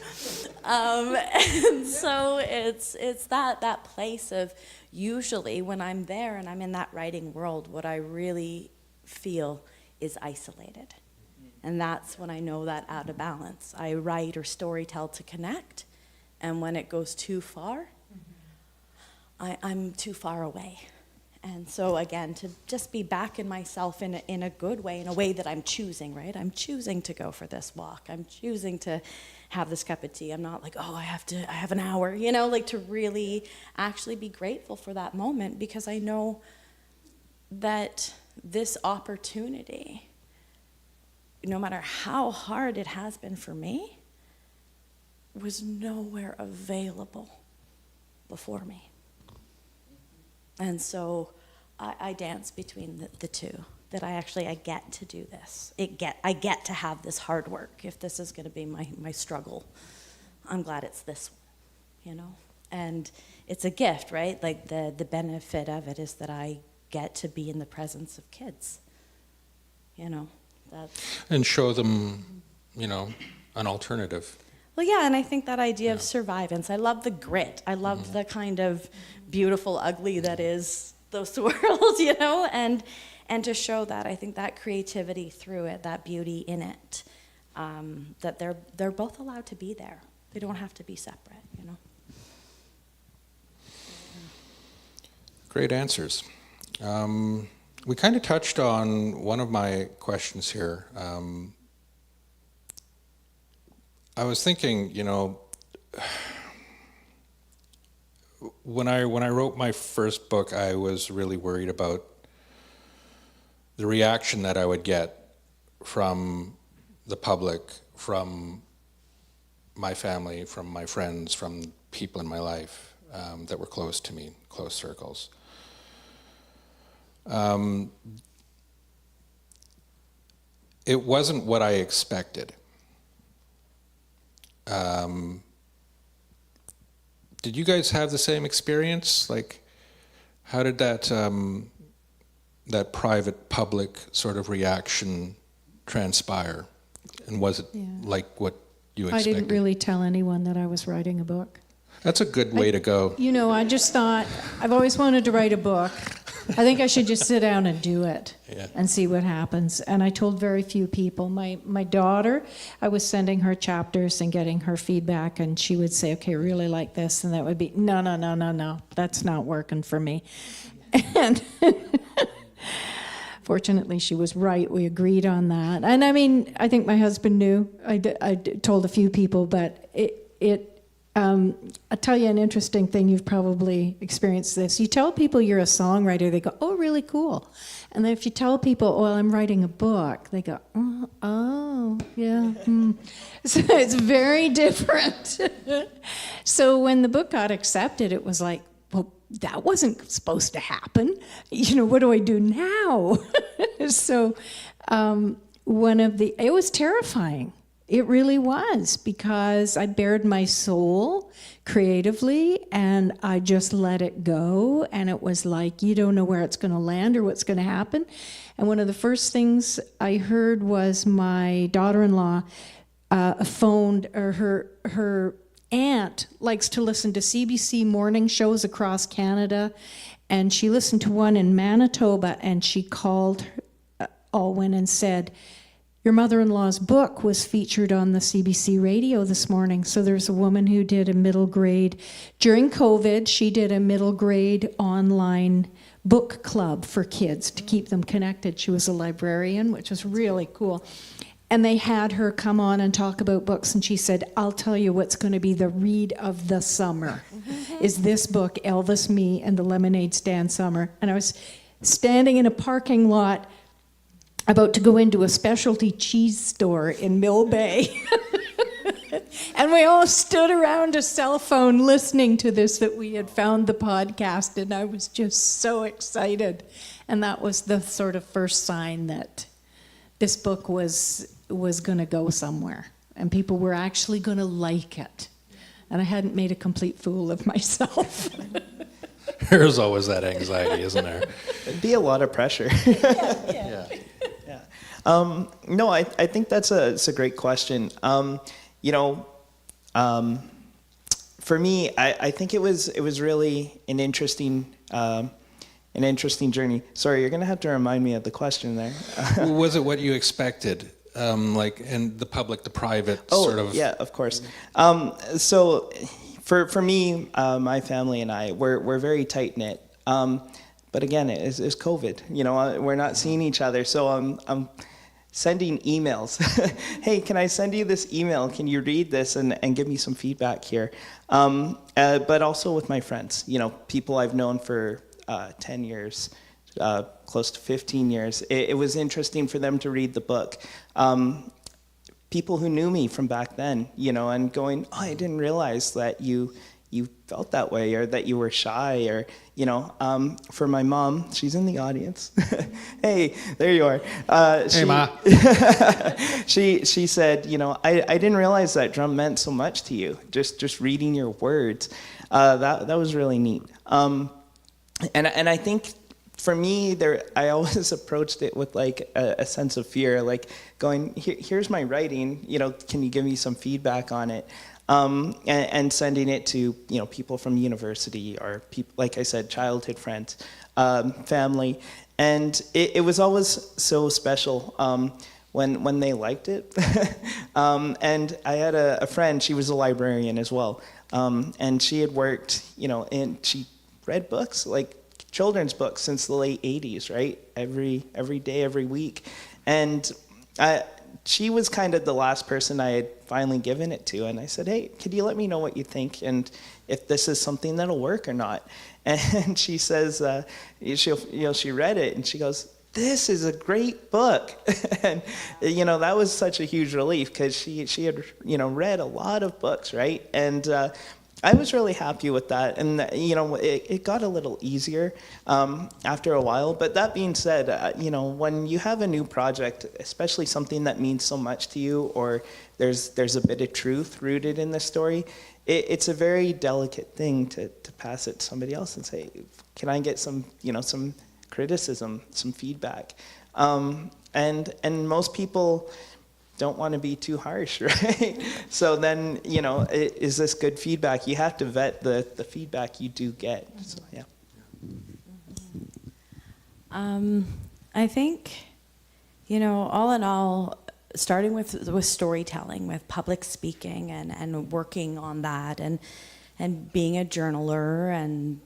G: And so it's that place of, usually when I'm there and I'm in that writing world, what I really feel is isolated. And that's when I know that out of balance. I write or storytell to connect, and when it goes too far, I'm too far away. And so again, to just be back in myself in a good way, in a way that I'm choosing, right? I'm choosing to go for this walk. I'm choosing to have this cup of tea. I'm not like, oh, I have an hour, like to really actually be grateful for that moment, because I know that this opportunity, no matter how hard it has been for me, was nowhere available before me. And so I dance between the two, that I get to do this. I get to have this hard work. If this is going to be my struggle, I'm glad it's this one, And it's a gift, right? Like the benefit of it is that I get to be in the presence of kids,
D: And show them, an alternative.
G: Well, yeah, and I think that idea of survivance, I love the grit. I love the kind of beautiful ugly that is those worlds, and to show that, I think that creativity through it, that beauty in it, that they're both allowed to be there. They don't have to be separate,
D: Great answers. We kind of touched on one of my questions here. I was thinking, when I wrote my first book, I was really worried about the reaction that I would get from the public, from my family, from my friends, from people in my life that were close to me, close circles. It wasn't what I expected. Did you guys have the same experience? Like, how did that private public sort of reaction transpire? And was it like what you expected?
E: I didn't really tell anyone that I was writing a book.
D: That's a good way to go.
E: You know, I just thought, I've always wanted to write a book. I think I should just sit down and do it and see what happens. And I told very few people. My daughter, I was sending her chapters and getting her feedback, and she would say, okay, I really like this, and that would be, no, that's not working for me. And fortunately, she was right. We agreed on that. And I mean, I think my husband knew. I told a few people, but I'll tell you an interesting thing. You've probably experienced this. You tell people you're a songwriter, they go, oh, really cool. And then if you tell people, well, I'm writing a book, they go, oh yeah. So it's very different. So when the book got accepted, it was like, well, that wasn't supposed to happen. You know, what do I do now? So it was terrifying. It really was, because I bared my soul creatively and I just let it go, and it was like, you don't know where it's going to land or what's going to happen. And one of the first things I heard was my daughter-in-law phoned, or her aunt likes to listen to CBC morning shows across Canada, and she listened to one in Manitoba, and she called Alwyn and said, your mother-in-law's book was featured on the CBC radio this morning. So there's a woman who did a middle grade. During COVID, she did a middle grade online book club for kids to keep them connected. She was a librarian, which was really cool. And they had her come on and talk about books, and she said, I'll tell you what's going to be the read of the summer, is this book, Elvis, Me, and the Lemonade Stand Summer. And I was standing in a parking lot about to go into a specialty cheese store in Mill Bay. And we all stood around a cell phone listening to this, that we had found the podcast, and I was just so excited. And that was the sort of first sign that this book was going to go somewhere, and people were actually going to like it. And I hadn't made a complete fool of myself.
D: There's always that anxiety, isn't there?
F: It'd be a lot of pressure.
D: Yeah.
F: No, I think it's a great question. For me, I think it was really an interesting journey. Sorry, you're gonna have to remind me of the question there.
D: Was it what you expected? Like in the public, the private sort of?
F: Yeah, of course. So for me, my family and I, we're very tight knit. But again, it's COVID. You know, we're not seeing each other, so I'm sending emails. Hey, can I send you this email? Can you read this and give me some feedback here? But also with my friends, you know, people I've known for 10 years, close to 15 years. It was interesting for them to read the book. People who knew me from back then, you know, and going, oh, I didn't realize that you felt that way, or that you were shy, or, you know, for my mom, she's in the audience. Hey, there you are.
D: Hey, Ma.
F: She said, you know, I didn't realize that drum meant so much to you. Just reading your words, that was really neat. And I think for me, I always approached it with like a sense of fear, like going, here's my writing, you know, can you give me some feedback on it? And sending it to, you know, people from university, or people, like I said, childhood friends, family, and it was always so special when they liked it. And I had a friend, she was a librarian as well, and she had worked, you know, and she read books, like children's books, since the late 80s, right? Every day, every week, and she was kind of the last person I had finally given it to, and I said, hey, could you let me know what you think, and if this is something that'll work or not? And she says, she read it, and she goes, this is a great book. And, you know, that was such a huge relief, because she had, you know, read a lot of books, right? And I was really happy with that, and you know, it got a little easier after a while. But that being said, you know, when you have a new project, especially something that means so much to you, or there's a bit of truth rooted in the story, it's a very delicate thing to pass it to somebody else and say, can I get some, you know, some criticism, some feedback? And most people, don't want to be too harsh, right? So then, is this good feedback? You have to vet the feedback you do get. So, yeah.
G: I think, all in all, starting with storytelling, with public speaking and working on that and being a journaler and,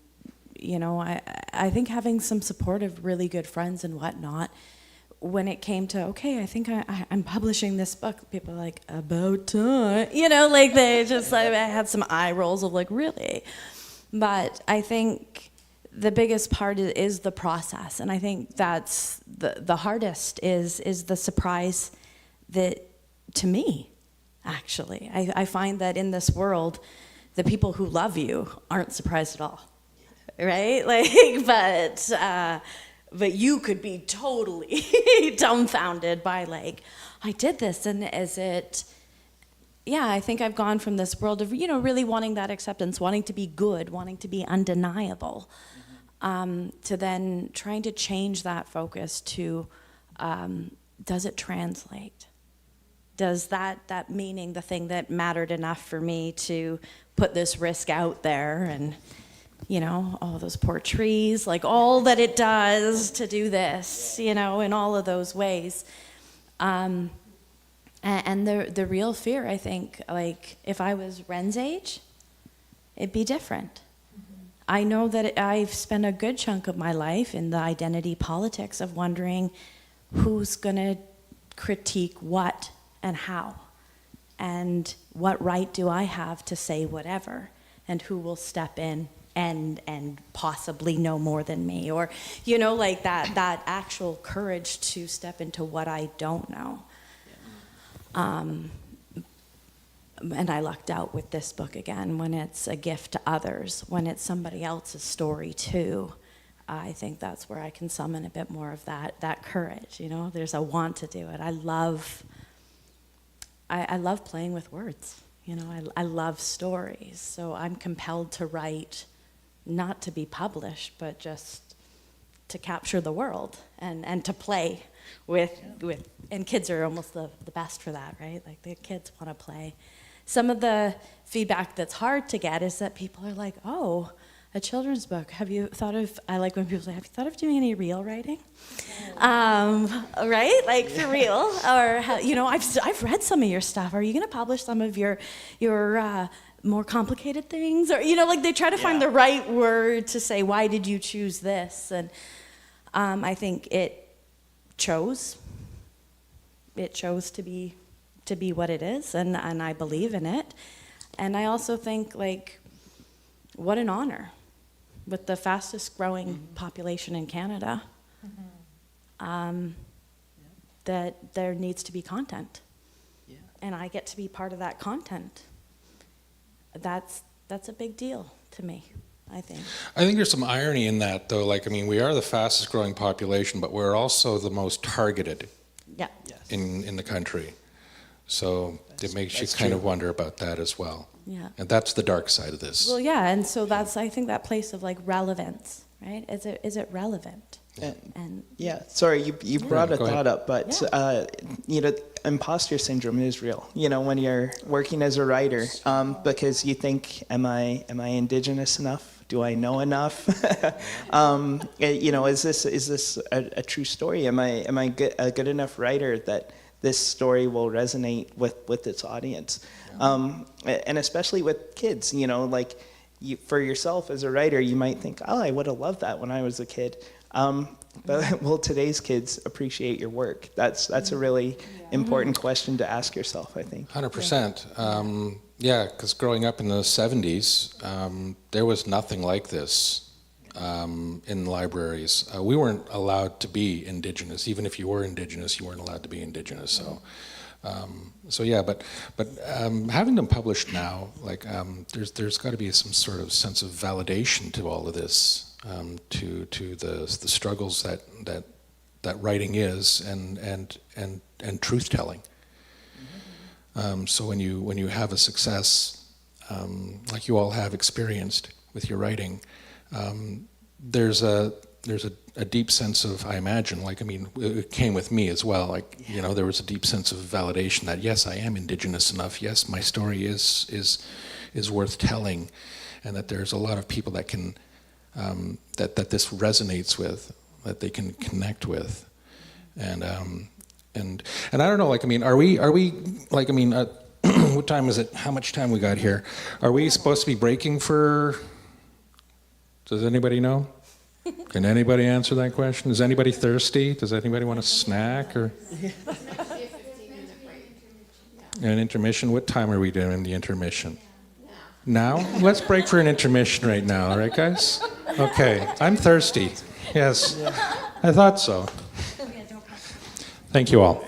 G: I think having some support of really good friends and whatnot, when it came to, okay, I think I'm publishing this book, people are like, about time, they just, I had some eye rolls of like, really? But I think the biggest part is the process, and I think that's the hardest is the surprise that, to me, actually. I find that in this world, the people who love you aren't surprised at all, right? But you could be totally dumbfounded by I did this, and I think I've gone from this world of, really wanting that acceptance, wanting to be good, wanting to be undeniable, to then trying to change that focus to, does it translate? Does that meaning, the thing that mattered enough for me to put this risk out there and, all those poor trees, all that it does to do this, in all of those ways. And the real fear, I think, if I was Ren's age, it'd be different. I know that I've spent a good chunk of my life in the identity politics of wondering who's going to critique what and how, and what right do I have to say whatever, and who will step in and possibly know more than me, or that actual courage to step into what I don't know. And I lucked out with this book again, when it's a gift to others, when it's somebody else's story too. I think that's where I can summon a bit more of that courage. There's a want to do it. I love playing with words. I love stories, so I'm compelled to write, not to be published, but just to capture the world and to play with and kids are almost the best for that, right? The kids want to play. Some of the feedback that's hard to get is that people are like, oh, a children's book. Have you thought of, I like when people say, have you thought of doing any real writing? Right? For real. Or, I've read some of your stuff. Are you going to publish some of your more complicated things? Or, they try to find the right word to say, why did you choose this? And I think it chose to be what it is, and I believe in it. And I also think, what an honor, with the fastest growing population in Canada, that there needs to be content. And I get to be part of that content. That's a big deal to me, I think.
D: I think there's some irony in that, though. We are the fastest growing population, but we're also the most targeted in the country. So it makes you kind of wonder about that as well.
G: Yeah.
D: And that's the dark side of this.
G: Well, yeah, and so that's, I think, that place of relevance, right? Is it relevant? And
F: sorry, you brought a thought up, but imposter syndrome is real. When you're working as a writer, because you think, am I Indigenous enough? Do I know enough? Is this a true story? Am I a good enough writer that this story will resonate with its audience? And especially with kids, for yourself as a writer, you might think, oh, I would have loved that when I was a kid. But will today's kids appreciate your work? That's a really important question to ask yourself, I think.
D: 100%. Because growing up in the 70s, there was nothing like this in libraries. We weren't allowed to be Indigenous. Even if you were Indigenous, you weren't allowed to be Indigenous. So, but having them published now, there's got to be some sort of sense of validation to all of this, to the struggles that writing is, and truth telling. So when you have a success, like you all have experienced with your writing, there's a a deep sense of, I imagine, like, I mean, it came with me as well. Like, you know, there was a deep sense of validation that yes, I am Indigenous enough. Yes, my story is worth telling, and that there's a lot of people that can that this resonates with, that they can connect with, and I don't know. Like, I mean, are we like, I mean, what time is it? How much time we got here? Are we supposed to be breaking for? Does anybody know? Can anybody answer that question? Is anybody thirsty? Does anybody want a snack or an intermission? What time are we doing the intermission? Now? Let's break for an intermission right now, all right, guys? Okay, I'm thirsty. Yes, I thought so. Thank you all.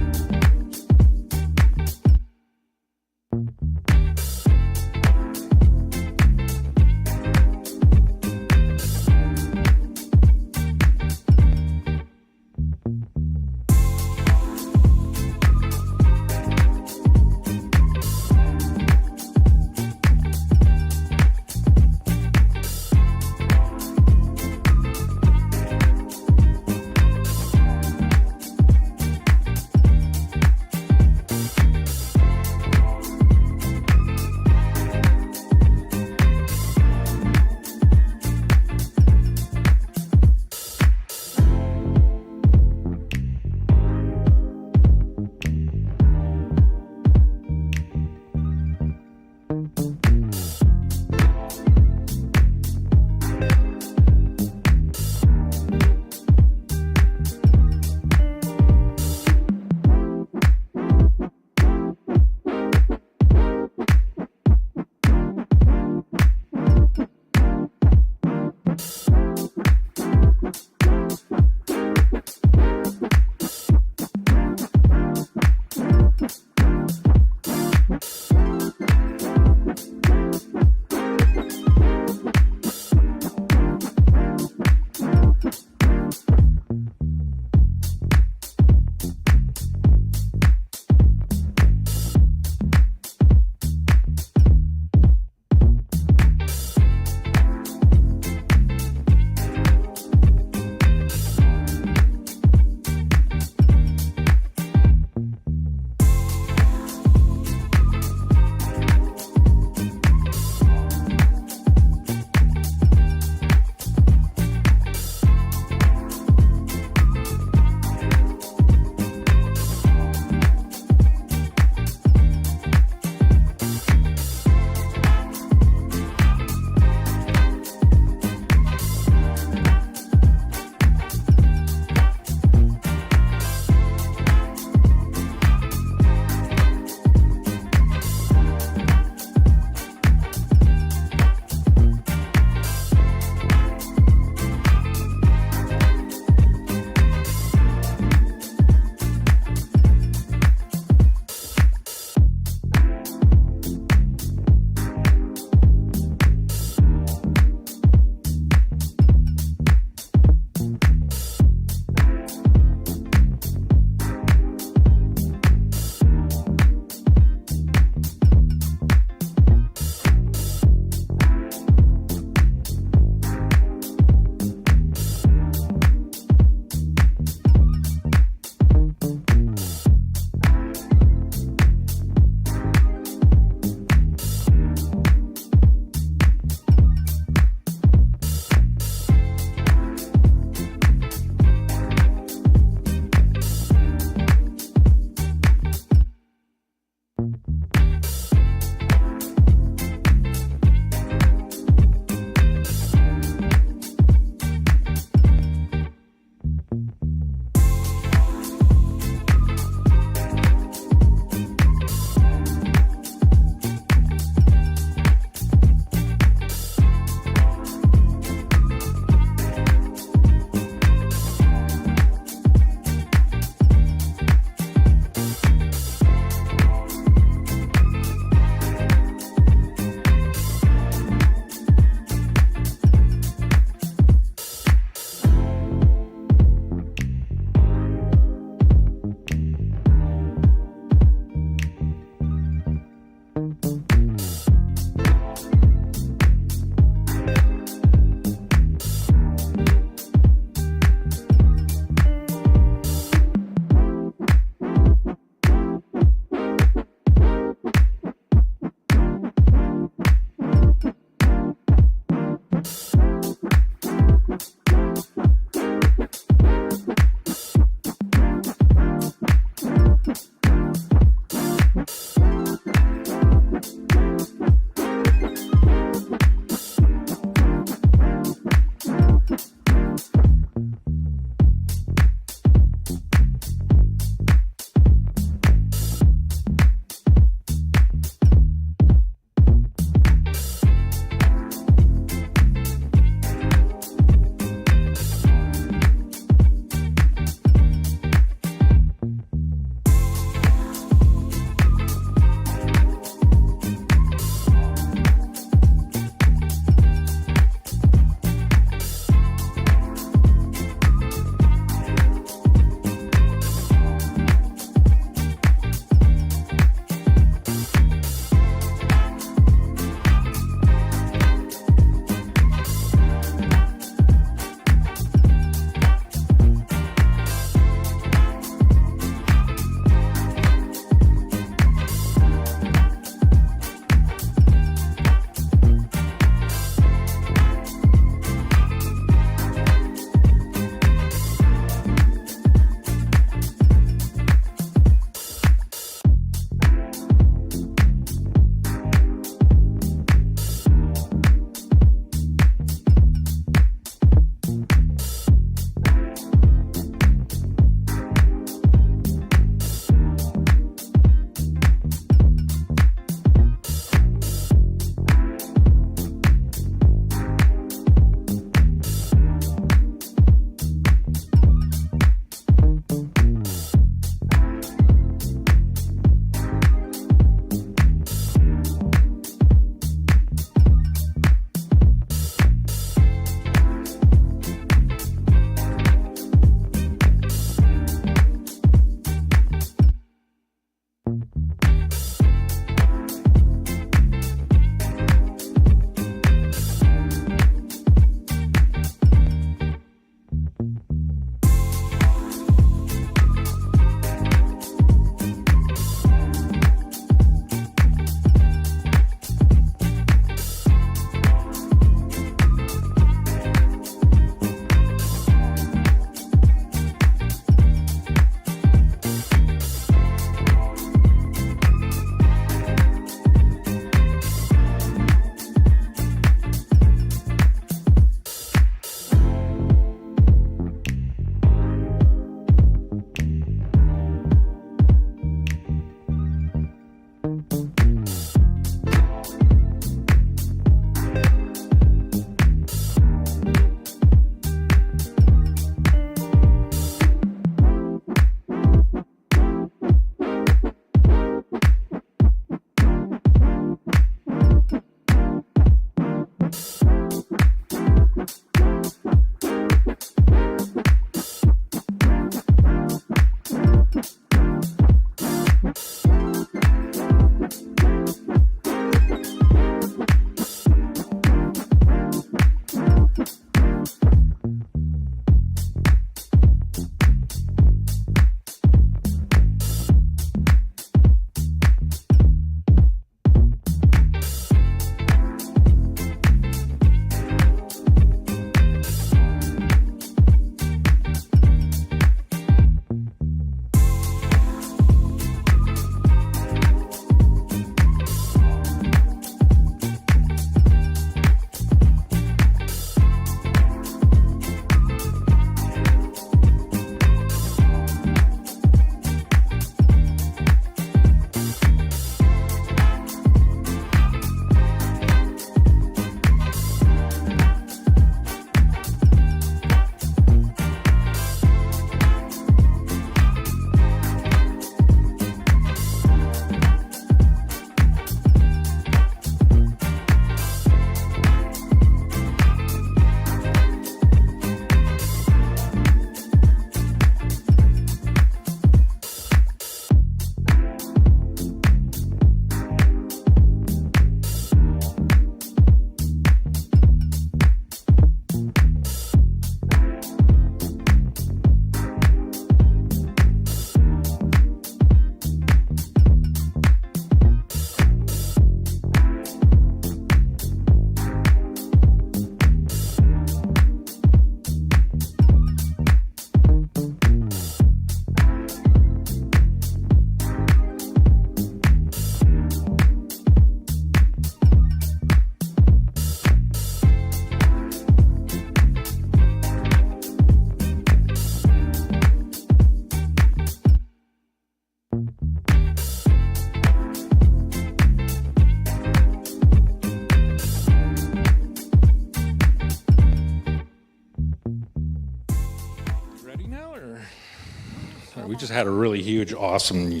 D: We just had a really huge, awesome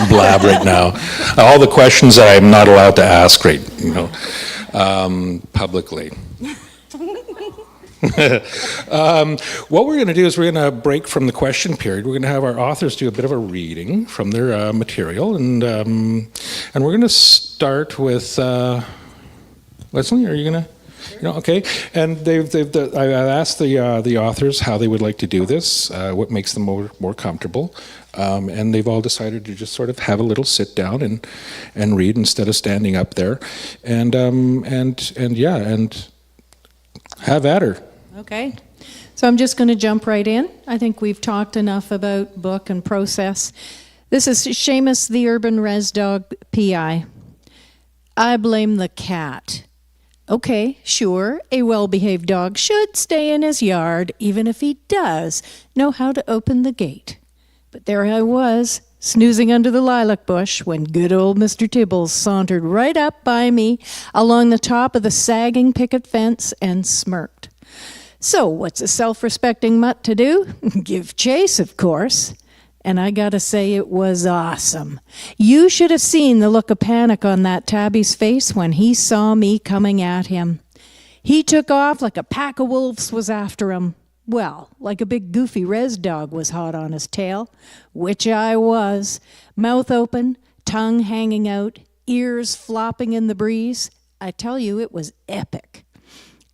D: blab right now. All the questions that I'm not allowed to ask publicly. What we're going to do is we're going to break from the question period. We're going to have our authors do a bit of a reading from their material, and we're going to start with Leslie. Are you going to? Okay. And I've asked the authors how they would like to do this, what makes them more comfortable, and they've all decided to just sort of have a little sit down and read instead of standing up there, and have at her.
E: Okay. So I'm just going to jump right in. I think we've talked enough about book and process. This is Seamus the Urban Res Dog PI. I blame the cat. Okay, sure, a well-behaved dog should stay in his yard, even if he does know how to open the gate. But there I was, snoozing under the lilac bush, when good old Mr. Tibbles sauntered right up by me along the top of the sagging picket fence and smirked. So what's a self-respecting mutt to do? Give chase, of course. And I gotta say, it was awesome. You should have seen the look of panic on that tabby's face when he saw me coming at him. He took off like a pack of wolves was after him. Well, like a big goofy res dog was hot on his tail, which I was. Mouth open, tongue hanging out, ears flopping in the breeze. I tell you, it was epic.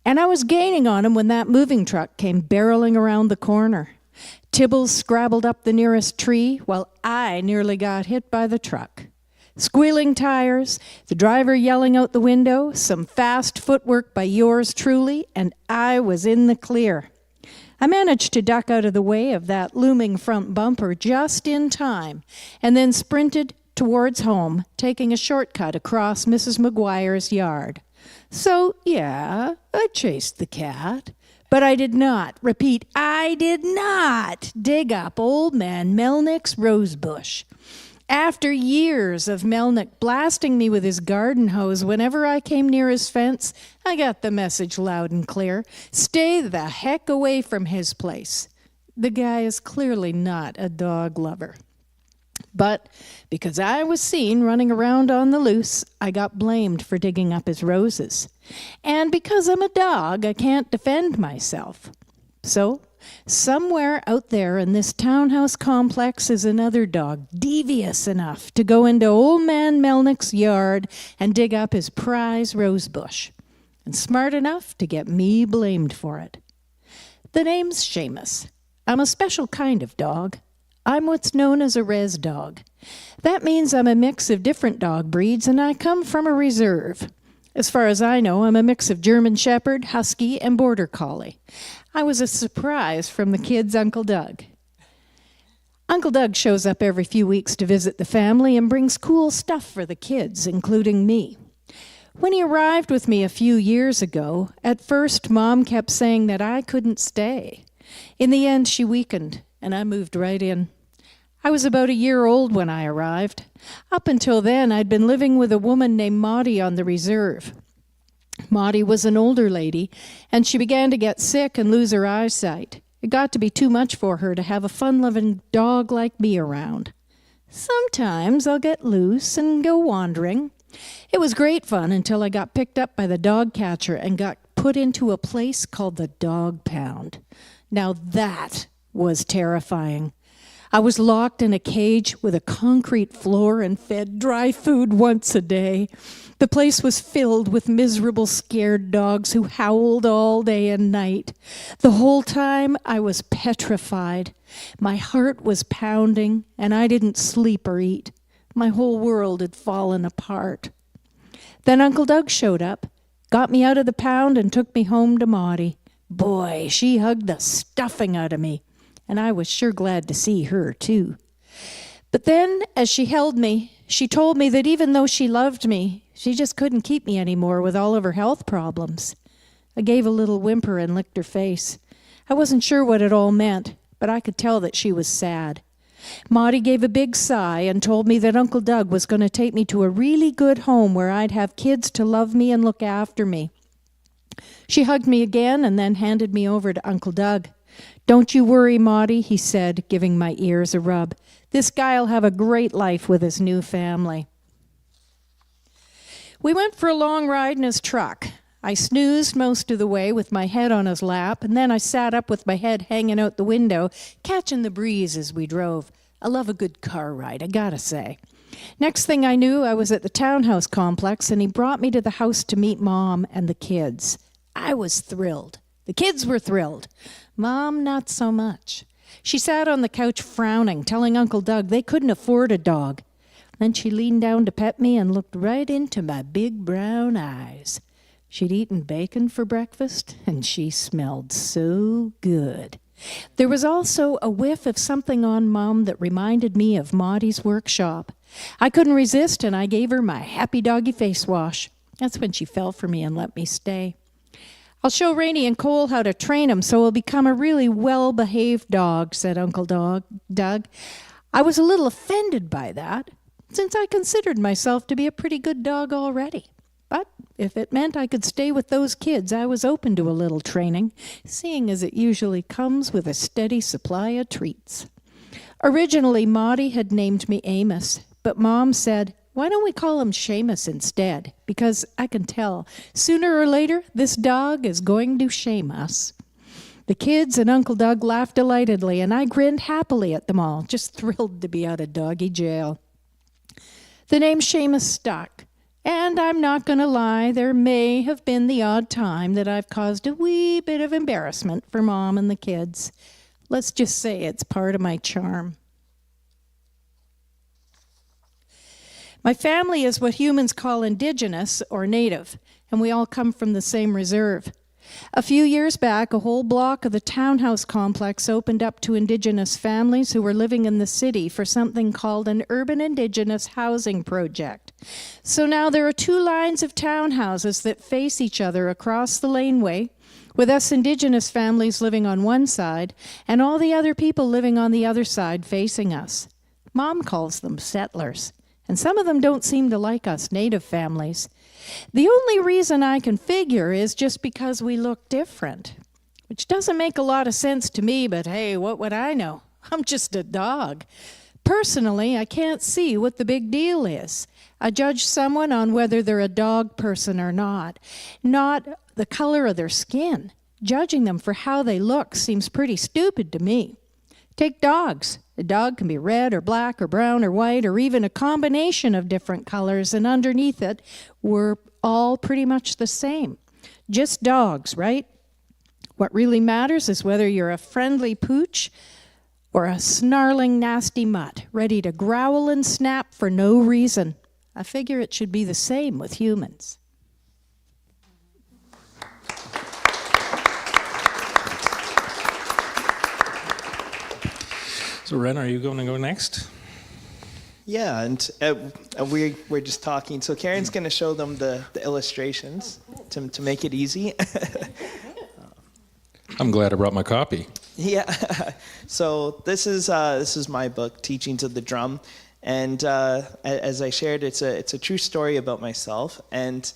E: And I was gaining on him when that moving truck came barreling around the corner. Tibbles scrabbled up the nearest tree while I nearly got hit by the truck. Squealing tires, the driver yelling out the window, some fast footwork by yours truly, and I was in the clear. I managed to duck out of the way of that looming front bumper just in time, and then sprinted towards home, taking a shortcut across Mrs. McGuire's yard. So, yeah, I chased the cat. But I did not, repeat, I did not dig up old man Melnick's rose bush. After years of Melnick blasting me with his garden hose whenever I came near his fence, I got the message loud and clear. Stay the heck away from his place. The guy is clearly not a dog lover. But because I was seen running around on the loose, I got blamed for digging up his roses. And because I'm a dog, I can't defend myself. So, somewhere out there in this townhouse complex is another dog devious enough to go into old man Melnick's yard and dig up his prize rose bush, and smart enough to get me blamed for it. The name's Seamus. I'm a special kind of dog. I'm what's known as a res dog. That means I'm a mix of different dog breeds, and I come from a reserve. As far as I know, I'm a mix of German Shepherd, Husky, and Border Collie. I was a surprise from the kids' Uncle Doug. Uncle Doug shows up every few weeks to visit the family and brings cool stuff for the kids, including me. When he arrived with me a few years ago, at first Mom kept saying that I couldn't stay. In the end, she weakened, and I moved right in. I was about a year old when I arrived. Up until then, I'd been living with a woman named Maudie on the reserve. Maudie was an older lady, and she began to get sick and lose her eyesight. It got to be too much for her to have a fun-loving dog like me around. Sometimes I'll get loose and go wandering. It was great fun until I got picked up by the dog catcher and got put into a place called the Dog Pound. Now that was terrifying. I was locked in a cage with a concrete floor and fed dry food once a day. The place was filled with miserable, scared dogs who howled all day and night. The whole time I was petrified. My heart was pounding, and I didn't sleep or eat. My whole world had fallen apart. Then Uncle Doug showed up, got me out of the pound, and took me home to Maudie. Boy, she hugged the stuffing out of me. And I was sure glad to see her, too. But then, as she held me, she told me that even though she loved me, she just couldn't keep me anymore with all of her health problems. I gave a little whimper and licked her face. I wasn't sure what it all meant, but I could tell that she was sad. Maudie gave a big sigh and told me that Uncle Doug was going to take me to a really good home where I'd have kids to love me and look after me. She hugged me again and then handed me over to Uncle Doug. "Don't you worry, Maudie," he said, giving my ears a rub. "This guy'll have a great life with his new family." We went for a long ride in his truck. I snoozed most of the way with my head on his lap, and then I sat up with my head hanging out the window, catching the breeze as we drove. I love a good car ride, I gotta say. Next thing I knew, I was at the townhouse complex, and he brought me to the house to meet Mom and the kids. I was thrilled. The kids were thrilled. Mom, not so much. She sat on the couch frowning, telling Uncle Doug they couldn't afford a dog. Then she leaned down to pet me and looked right into my big brown eyes. She'd eaten bacon for breakfast, and she smelled so good. There was also a whiff of something on Mom that reminded me of Maudie's workshop. I couldn't resist, and I gave her my happy doggy face wash. That's when she fell for me and let me stay. "I'll show Rainey and Cole how to train him so he'll become a really well-behaved dog," said Uncle Doug. I was a little offended by that, since I considered myself to be a pretty good dog already. But if it meant I could stay with those kids, I was open to a little training, seeing as it usually comes with a steady supply of treats. Originally, Maudie had named me Amos, but Mom said, "Why don't we call him Seamus instead? Because I can tell, sooner or later, this dog is going to shame us." The kids and Uncle Doug laughed delightedly, and I grinned happily at them all, just thrilled to be out of doggy jail. The name Seamus stuck. And I'm not going to lie, there may have been the odd time that I've caused a wee bit of embarrassment for Mom and the kids. Let's just say it's part of my charm. My family is what humans call indigenous or native, and we all come from the same reserve. A few years back, a whole block of the townhouse complex opened up to Indigenous families who were living in the city for something called an urban Indigenous housing project. So now there are two lines of townhouses that face each other across the laneway, with us Indigenous families living on one side and all the other people living on the other side facing us. Mom calls them settlers, and some of them don't seem to like us native families. The only reason I can figure is just because we look different, which doesn't make a lot of sense to me, but hey, what would I know? I'm just a dog. Personally, I can't see what the big deal is. I judge someone on whether they're a dog person or not the color of their skin. Judging them for how they look seems pretty stupid to me. Take dogs. A dog can be red or black or brown or white or even a combination of different colors, and underneath it, we're all pretty much the same. Just dogs, right? What really matters is whether you're a friendly pooch or a snarling, nasty mutt, ready to growl and snap for no reason. I figure it should be the same with humans.
D: So Ren, are you going to go next?
F: Yeah, and we're just talking. So Karen's going to show them the illustrations to make it easy.
D: I'm glad I brought my copy.
F: Yeah. So this is my book, Teaching to the Drum, and as I shared, it's a true story about myself. And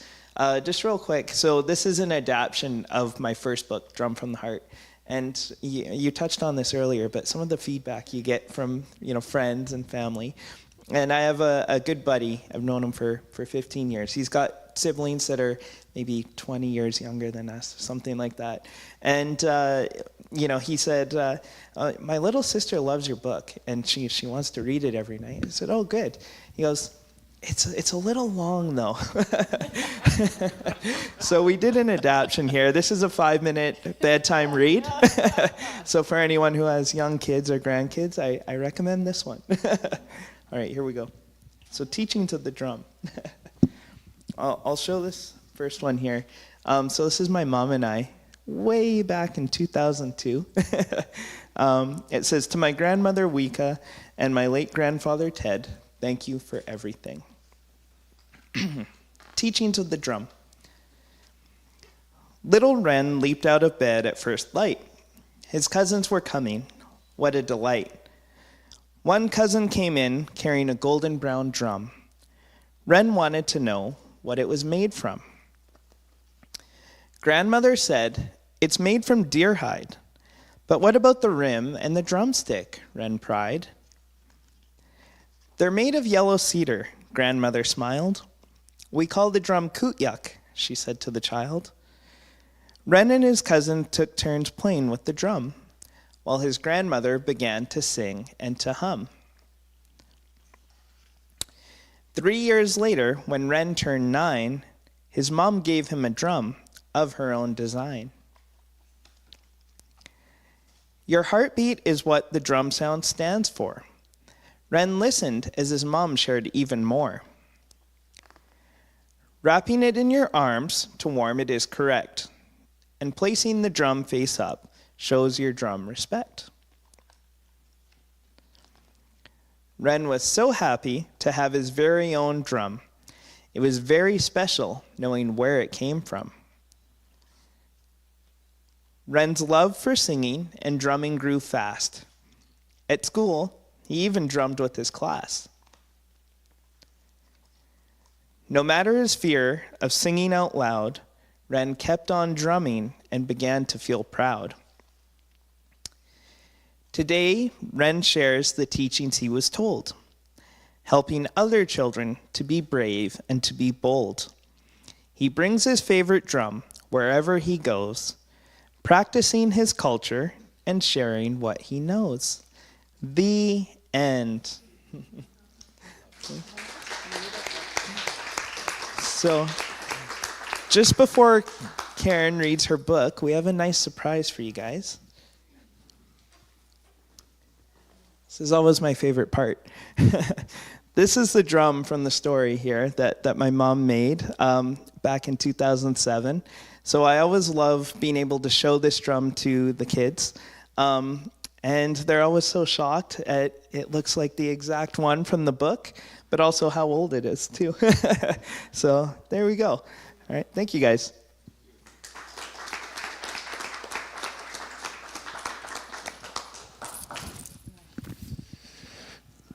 F: just real quick, so this is an adaptation of my first book, Drum from the Heart. And you touched on this earlier, but some of the feedback you get from friends and family. And I have a good buddy. I've known him for 15 years. He's got siblings that are maybe 20 years younger than us, something like that. And he said, my little sister loves your book, and she wants to read it every night. I said, oh, good. He goes, it's a little long, though. So we did an adaptation here. This is a 5-minute bedtime read. So for anyone who has young kids or grandkids, I recommend this one. All right, here we go. So Teaching to the Drum. I'll show this first one here. So this is my mom and I, way back in 2002. It says, to my grandmother Wika and my late grandfather Ted, thank you for everything. Teaching to the Drum. Little Ren leaped out of bed at first light. His cousins were coming. What a delight. One cousin came in carrying a golden brown drum. Ren wanted to know what it was made from. Grandmother said, it's made from deer hide, But what about the rim and the drumstick? Wren pried. They're made of yellow cedar, grandmother smiled. We call the drum kootyuk, she said to the child. Wren and his cousin took turns playing with the drum, while his grandmother began to sing and to hum. 3 years later, when Wren turned 9, his mom gave him a drum of her own design. Your heartbeat is what the drum sound stands for. Wren listened as his mom shared even more. Wrapping it in your arms to warm it is correct, and placing the drum face up shows your drum respect. Wren was so happy to have his very own drum. It was very special knowing where it came from. Wren's love for singing and drumming grew fast. At school, he even drummed with his class. No matter his fear of singing out loud, Wren kept on drumming and began to feel proud. Today, Wren shares the teachings he was told, helping other children to be brave and to be bold. He brings his favorite drum wherever he goes, practicing his culture and sharing what he knows. The end. So, just before Karen reads her book, we have a nice surprise for you guys. This is always my favorite part. This is the drum from the story here that my mom made back in 2007. So I always love being able to show this drum to the kids. And they're always so shocked at it looks like the exact one from the book, but also how old it is too. So there we go. All right, thank you guys.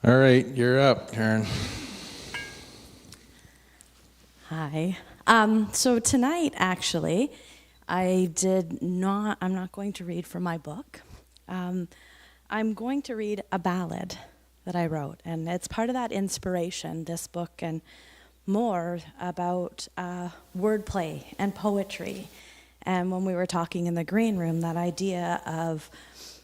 D: All right, you're up, Karen.
G: Hi. So tonight, actually, I'm not going to read from my book. I'm going to read a ballad that I wrote, and it's part of that inspiration, this book, and more about wordplay and poetry. And when we were talking in the green room, that idea of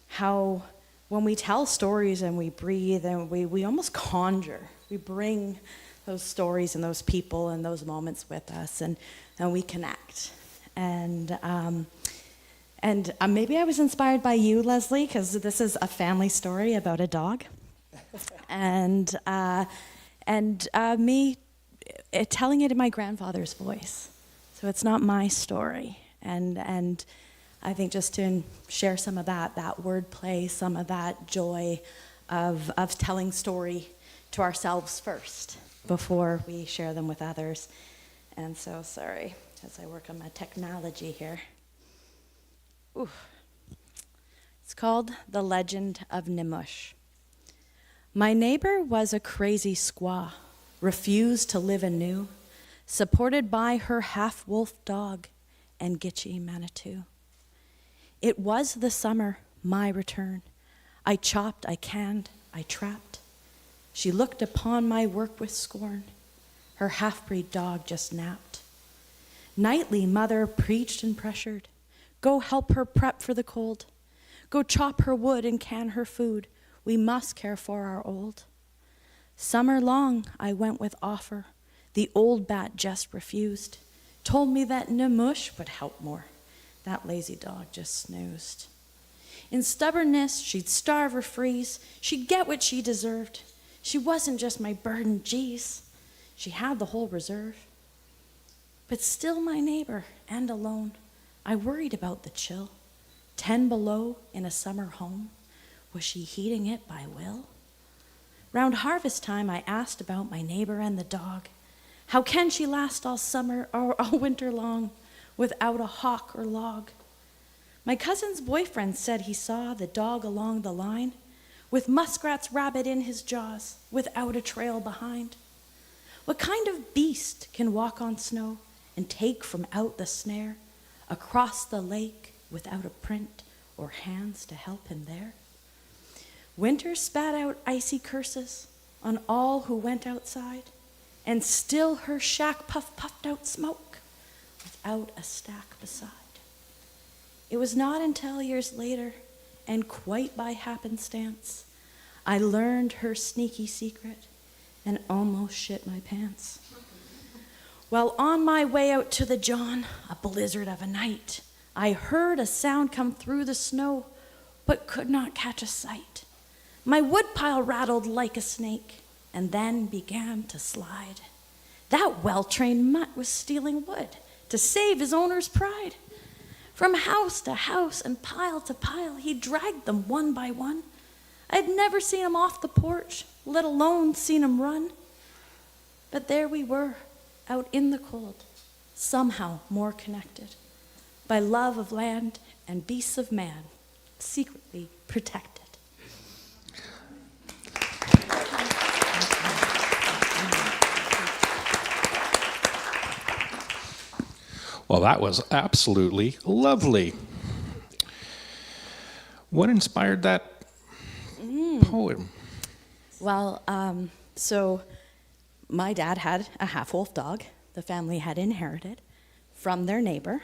G: how when we tell stories and we breathe and we almost conjure, we bring those stories and those people and those moments with us, and we connect. And maybe I was inspired by you, Leslie, because this is a family story about a dog, and me telling it in my grandfather's voice. So it's not my story, and I think just to share some of that wordplay, some of that joy of telling story to ourselves first before we share them with others. And so, sorry, as I work on my technology here. Ooh. It's called The Legend of Nimush. My neighbor was a crazy squaw, refused to live anew, supported by her half-wolf dog and Gitchy Manitou. It was the summer, my return. I chopped, I canned, I trapped. She looked upon my work with scorn. Her half-breed dog just napped. Nightly, mother preached and pressured. Go help her prep for the cold. Go chop her wood and can her food. We must care for our old. Summer long, I went with offer. The old bat just refused. Told me that Nimush would help more. That lazy dog just snoozed. In stubbornness, she'd starve or freeze. She'd get what she deserved. She wasn't just my burden, geez. She had the whole reserve. But still my neighbor, and alone, I worried about the chill. 10 below in a summer home. Was she heating it by will? Round harvest time, I asked about my neighbor and the dog. How can she last all summer or all winter long without a hawk or log? My cousin's boyfriend said he saw the dog along the line with muskrat's rabbit in his jaws without a trail behind. What kind of beast can walk on snow and take from out the snare across the lake without a print or hands to help him there. Winter spat out icy curses on all who went outside, and still her shack puffed out smoke without a stack beside. It was not until years later, and quite by happenstance, I learned her sneaky secret and almost shit my pants. While on my way out to the John, a blizzard of a night, I heard a sound come through the snow, but could not catch a sight. My woodpile rattled like a snake, and then began to slide. That well-trained mutt was stealing wood to save his owner's pride. From house to house and pile to pile, he dragged them one by one. I'd never seen him off the porch, let alone seen him run. But there we were, out in the cold, somehow more connected, by love of land and beasts of man, secretly protected.
D: Well, that was absolutely lovely. What inspired that poem?
G: Well, so my dad had a half-wolf dog the family had inherited from their neighbor,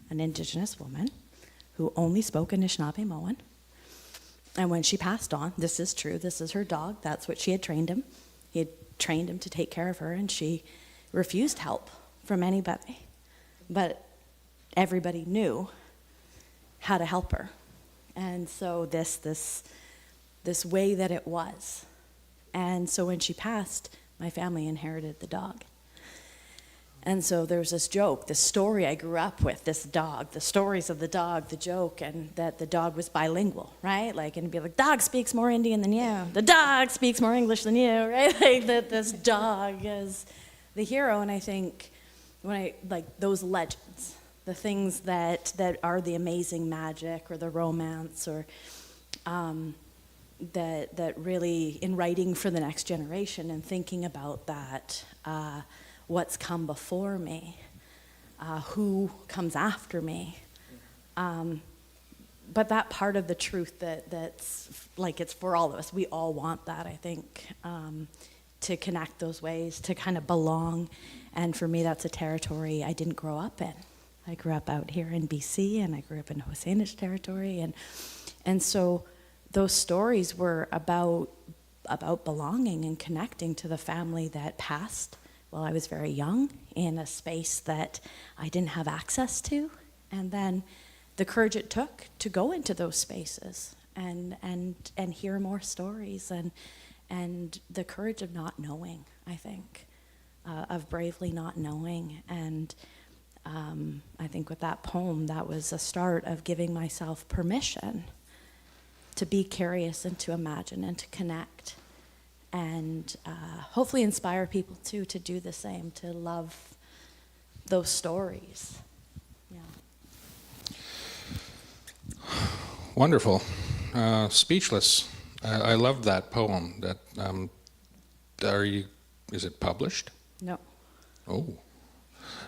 G: an Indigenous woman who only spoke Anishinaabe-Moan. And when she passed on, this is true, this is her dog, that's what she had trained him. He had trained him to take care of her, and she refused help from anybody. But everybody knew how to help her. And so this way that it was. And so when she passed, my family inherited the dog. And so there was this joke, this story I grew up with, this dog, the stories of the dog, the joke, and that the dog was bilingual, right? Like, and it'd be like, dog speaks more Indian than you. The dog speaks more English than you, right? Like, that this dog is the hero. And I think when I, like, those legends, the things that are the amazing magic or the romance or that really, in writing for the next generation and thinking about that, what's come before me, who comes after me. But that part of the truth that's like it's for all of us, we all want that, I think, to connect those ways, to kind of belong. And for me, that's a territory I didn't grow up in. I grew up out here in BC, and I grew up in Hosainish territory. And so those stories were about belonging and connecting to the family that passed while I was very young in a space that I didn't have access to, and then the courage it took to go into those spaces and hear more stories, and the courage of not knowing, I think, of bravely not knowing. And I think with that poem, that was a start of giving myself permission to be curious and to imagine and to connect. And hopefully inspire people too to do the same, to love those stories. Yeah.
D: Wonderful. Speechless. I love that poem. That is it published?
G: No.
D: Oh.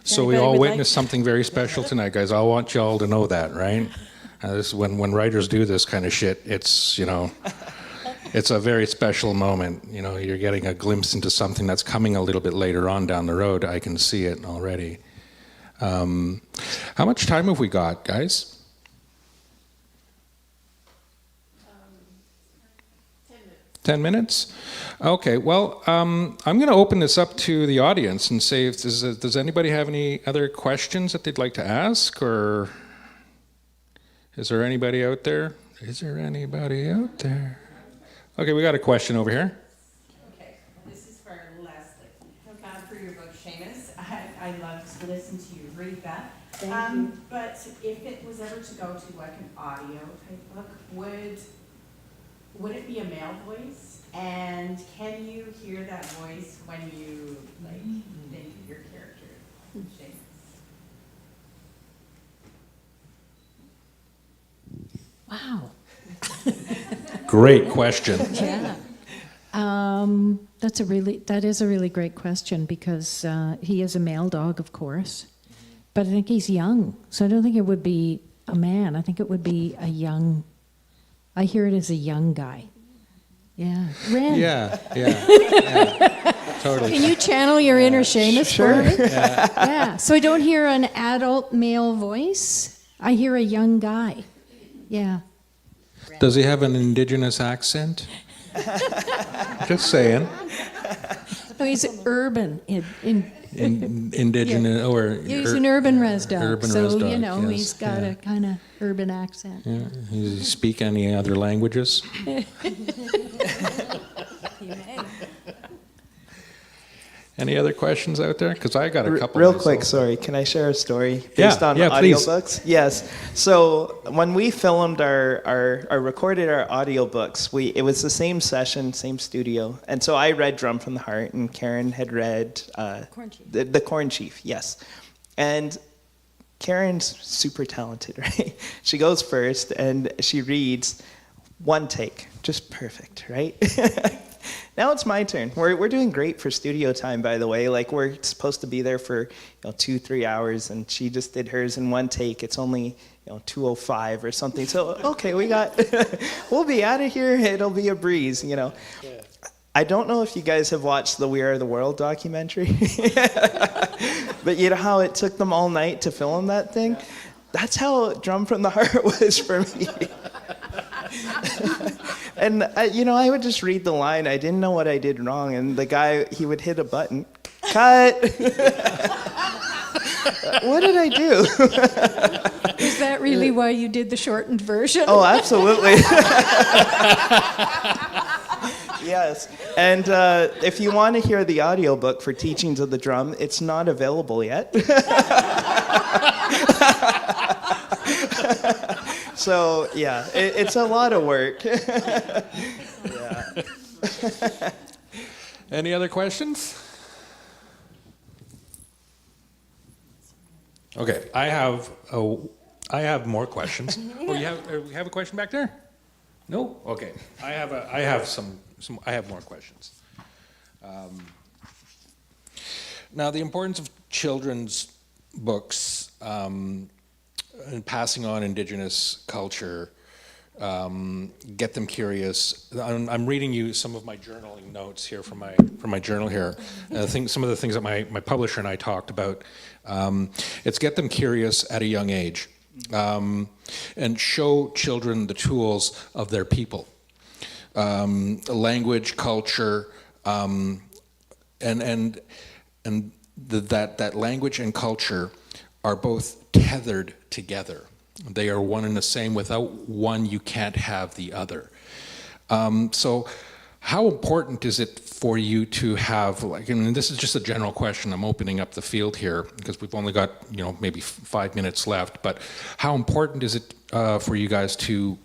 D: So we all witnessed something very special tonight, guys. I want y'all to know that, right? This when writers do this kind of shit, it's, it's a very special moment. You're getting a glimpse into something that's coming a little bit later on down the road. I can see it already. How much time have we got, guys? 10 minutes? Okay, well, I'm going to open this up to the audience and say, does anybody have any other questions that they'd like to ask? Or is there anybody out there? Is there anybody out there? Okay, we got a question over here.
H: Okay, this is for Leslie. For your book, Seamus. I loved to listen to you read that.
G: Thank you.
H: But if it was ever to go to like an audio type book, would it be a male voice? And can you hear that voice when you think of your character, Seamus?
E: Wow.
D: Great question.
E: Yeah. That is a really great question, because he is a male dog, of course, but I think he's young, so I don't think it would be a man. I think it would be a young, I hear it as a young guy. Yeah. Ren.
D: Yeah, totally.
E: Can you channel your inner Seamus for me?
D: Yeah.
E: Yeah. So I don't hear an adult male voice. I hear a young guy. Yeah.
D: Does he have an Indigenous accent? Just saying.
E: No, he's urban.
D: Indigenous or
E: He's an urban res dog.
D: Urban
E: so,
D: res dog,
E: you know,
D: yes,
E: he's got a kind of urban accent.
D: Yeah. Does he speak any other languages?
G: You may.
D: Any other questions out there? Because I got a couple.
F: Real
D: myself.
F: quick, sorry, can I share a story
D: Yeah,
F: based on
D: please.
F: audiobooks? Yes. So when we filmed recorded our audiobooks, it was the same session, same studio. And so I read Drum from the Heart, and Karen had read
G: Corn Chief.
F: the Corn Chief, yes. And Karen's super talented, right? She goes first, and she reads one take, just perfect, right? Now it's my turn. We're doing great for studio time, by the way. Like, we're supposed to be there for 2-3 hours, and she just did hers in one take. It's only 2:05 or something. So okay, we'll be out of here. It'll be a breeze, Yeah. I don't know if you guys have watched the We Are the World documentary, but you know how it took them all night to film that thing? That's how Drum from the Heart was for me. And, I would just read the line. I didn't know what I did wrong. And the guy, he would hit a button. Cut! What did I do?
E: Is that really why you did the shortened version?
F: Oh, absolutely. Yes. And if you want to hear the audiobook for Teachings of the Drum, it's not available yet. So, yeah, it's a lot of work. Yeah.
D: Any other questions? Okay, I have more questions. Oh, you have a question back there? No? Okay. I have more questions. Now, the importance of children's books and passing on Indigenous culture, get them curious. I'm reading you some of my journaling notes here from my journal here. Some of the things that my publisher and I talked about. It's get them curious at a young age, and show children the tools of their people, language, culture, and that language and culture are both tethered together. They are one and the same. Without one, you can't have the other. So how important is it for you to have, this is just a general question, I'm opening up the field here because we've only got, maybe 5 minutes left, but how important is it for you guys to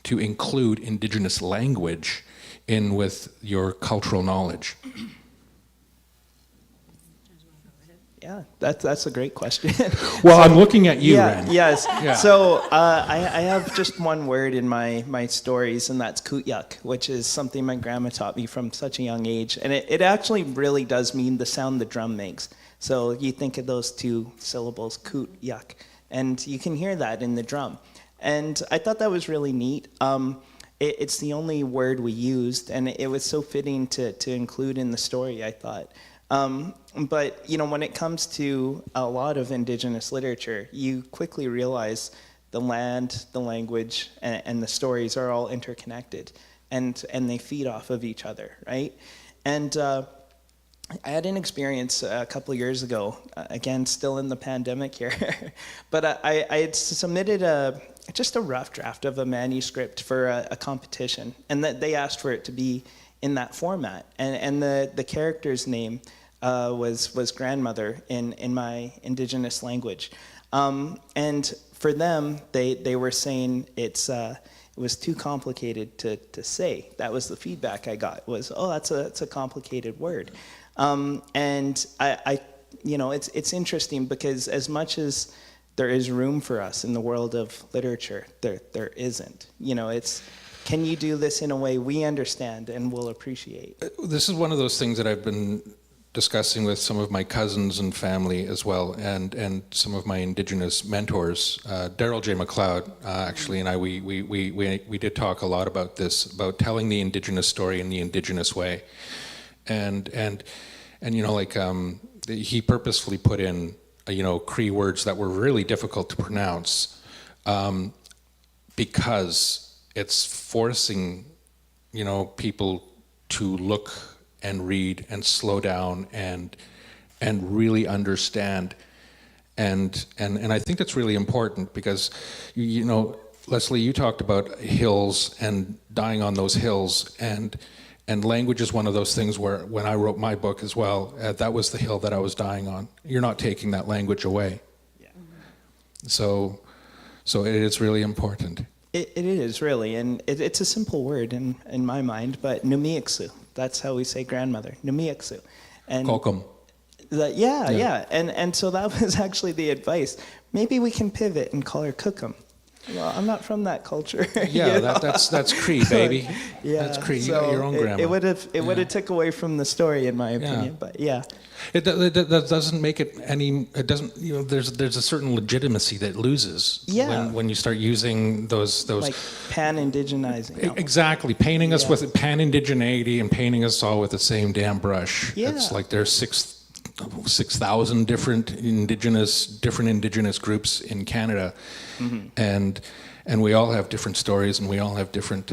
D: include Indigenous language in with your cultural knowledge?
F: Yeah, that's a great question.
D: Well, I'm looking at you, Ren.
F: Yes.
D: Yeah.
F: So I have just one word in my stories, and that's kutyuk, which is something my grandma taught me from such a young age. And it actually really does mean the sound the drum makes. So you think of those two syllables, kutyuk, and you can hear that in the drum. And I thought that was really neat. It's the only word we used, and it was so fitting to include in the story, I thought. But, when it comes to a lot of Indigenous literature, you quickly realize the land, the language, and the stories are all interconnected, and they feed off of each other, right? And I had an experience a couple of years ago, again, still in the pandemic here, but I had submitted just a rough draft of a manuscript for a competition, and that they asked for it to be in that format, and the character's name was grandmother in my Indigenous language, and for them they were saying it was too complicated to say. That was the feedback I got, was, oh, that's a complicated word, and I it's interesting because as much as there is room for us in the world of literature, there isn't. It's, can you do this in a way we understand and will appreciate?
D: This is one of those things that I've been discussing with some of my cousins and family as well, and some of my Indigenous mentors. Daryl J. McLeod, actually, and I, we did talk a lot about this, about telling the Indigenous story in the Indigenous way. And you know, like, he purposefully put in, you know, Cree words that were really difficult to pronounce, because it's forcing, you know, people to look and read and slow down and really understand. And I think that's really important, because, you know, Leslie, you talked about hills and dying on those hills, and language is one of those things where, when I wrote my book as well, that was the hill that I was dying on. You're not taking that language away.
F: Yeah.
D: So it is really important.
F: It is really, and it's a simple word in my mind, but numiiksu, that's how we say grandmother, numiiksu. And
D: Kolkum.
F: yeah. And so that was actually the advice. Maybe we can pivot and call her Cookum. Well, I'm not from that culture.
D: Yeah,
F: you know?
D: that's Cree, baby.
F: Yeah,
D: That's Cree. You
F: so
D: got your own grandma.
F: It would have took away from the story, in my opinion. But yeah,
D: It doesn't make it any. It doesn't. You know, there's a certain legitimacy that loses.
F: Yeah.
D: When you start using those.
F: like pan-indigenizing.
D: Exactly, painting us
F: Yeah.
D: with pan-indigeneity and painting us all with the same damn brush.
F: Yeah.
D: It's like there's 6,000 different indigenous groups in Canada, and we all have different stories, and we all have different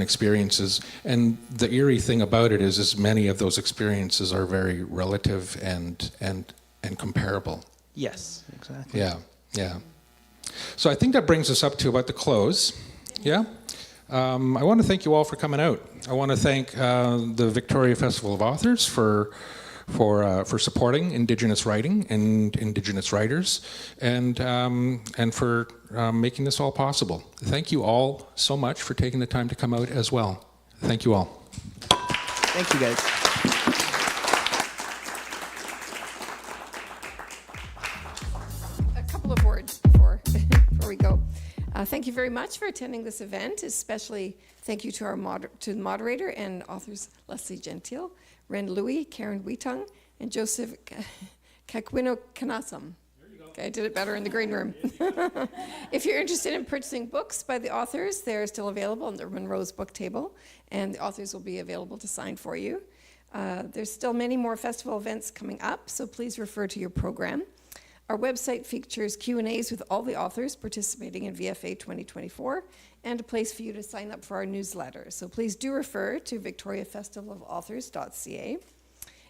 D: experiences. And the eerie thing about it is many of those experiences are very relative and comparable.
F: Yes, exactly.
D: Yeah. So I think that brings us up to about the close. Yeah. I want to thank you all for coming out. I want to thank the Victoria Festival of Authors for supporting Indigenous writing and Indigenous writers, and for making this all possible. Thank you all so much for taking the time to come out as well. Thank you all.
F: Thank you, guys.
B: A couple of words before we go. Thank you very much for attending this event. Especially thank you to our to the moderator and authors Leslie Gentile, Ren Louis, Karen Wheatung, and Joseph Kakwino Kanasam. Okay, I did it better in the green room. If you're interested in purchasing books by the authors, they're still available on the Monroe's book table, and the authors will be available to sign for you. There's still many more festival events coming up, so please refer to your program. Our website features Q&As with all the authors participating in VFA 2024, and a place for you to sign up for our newsletter. So please do refer to victoriafestivalofauthors.ca.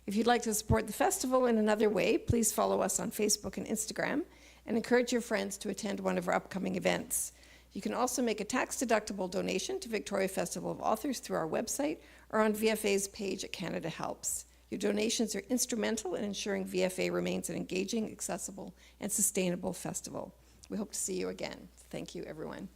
B: If you'd like to support the festival in another way, please follow us on Facebook and Instagram, and encourage your friends to attend one of our upcoming events. You can also make a tax-deductible donation to Victoria Festival of Authors through our website or on VFA's page at Canada Helps. Your donations are instrumental in ensuring VFA remains an engaging, accessible, and sustainable festival. We hope to see you again. Thank you, everyone.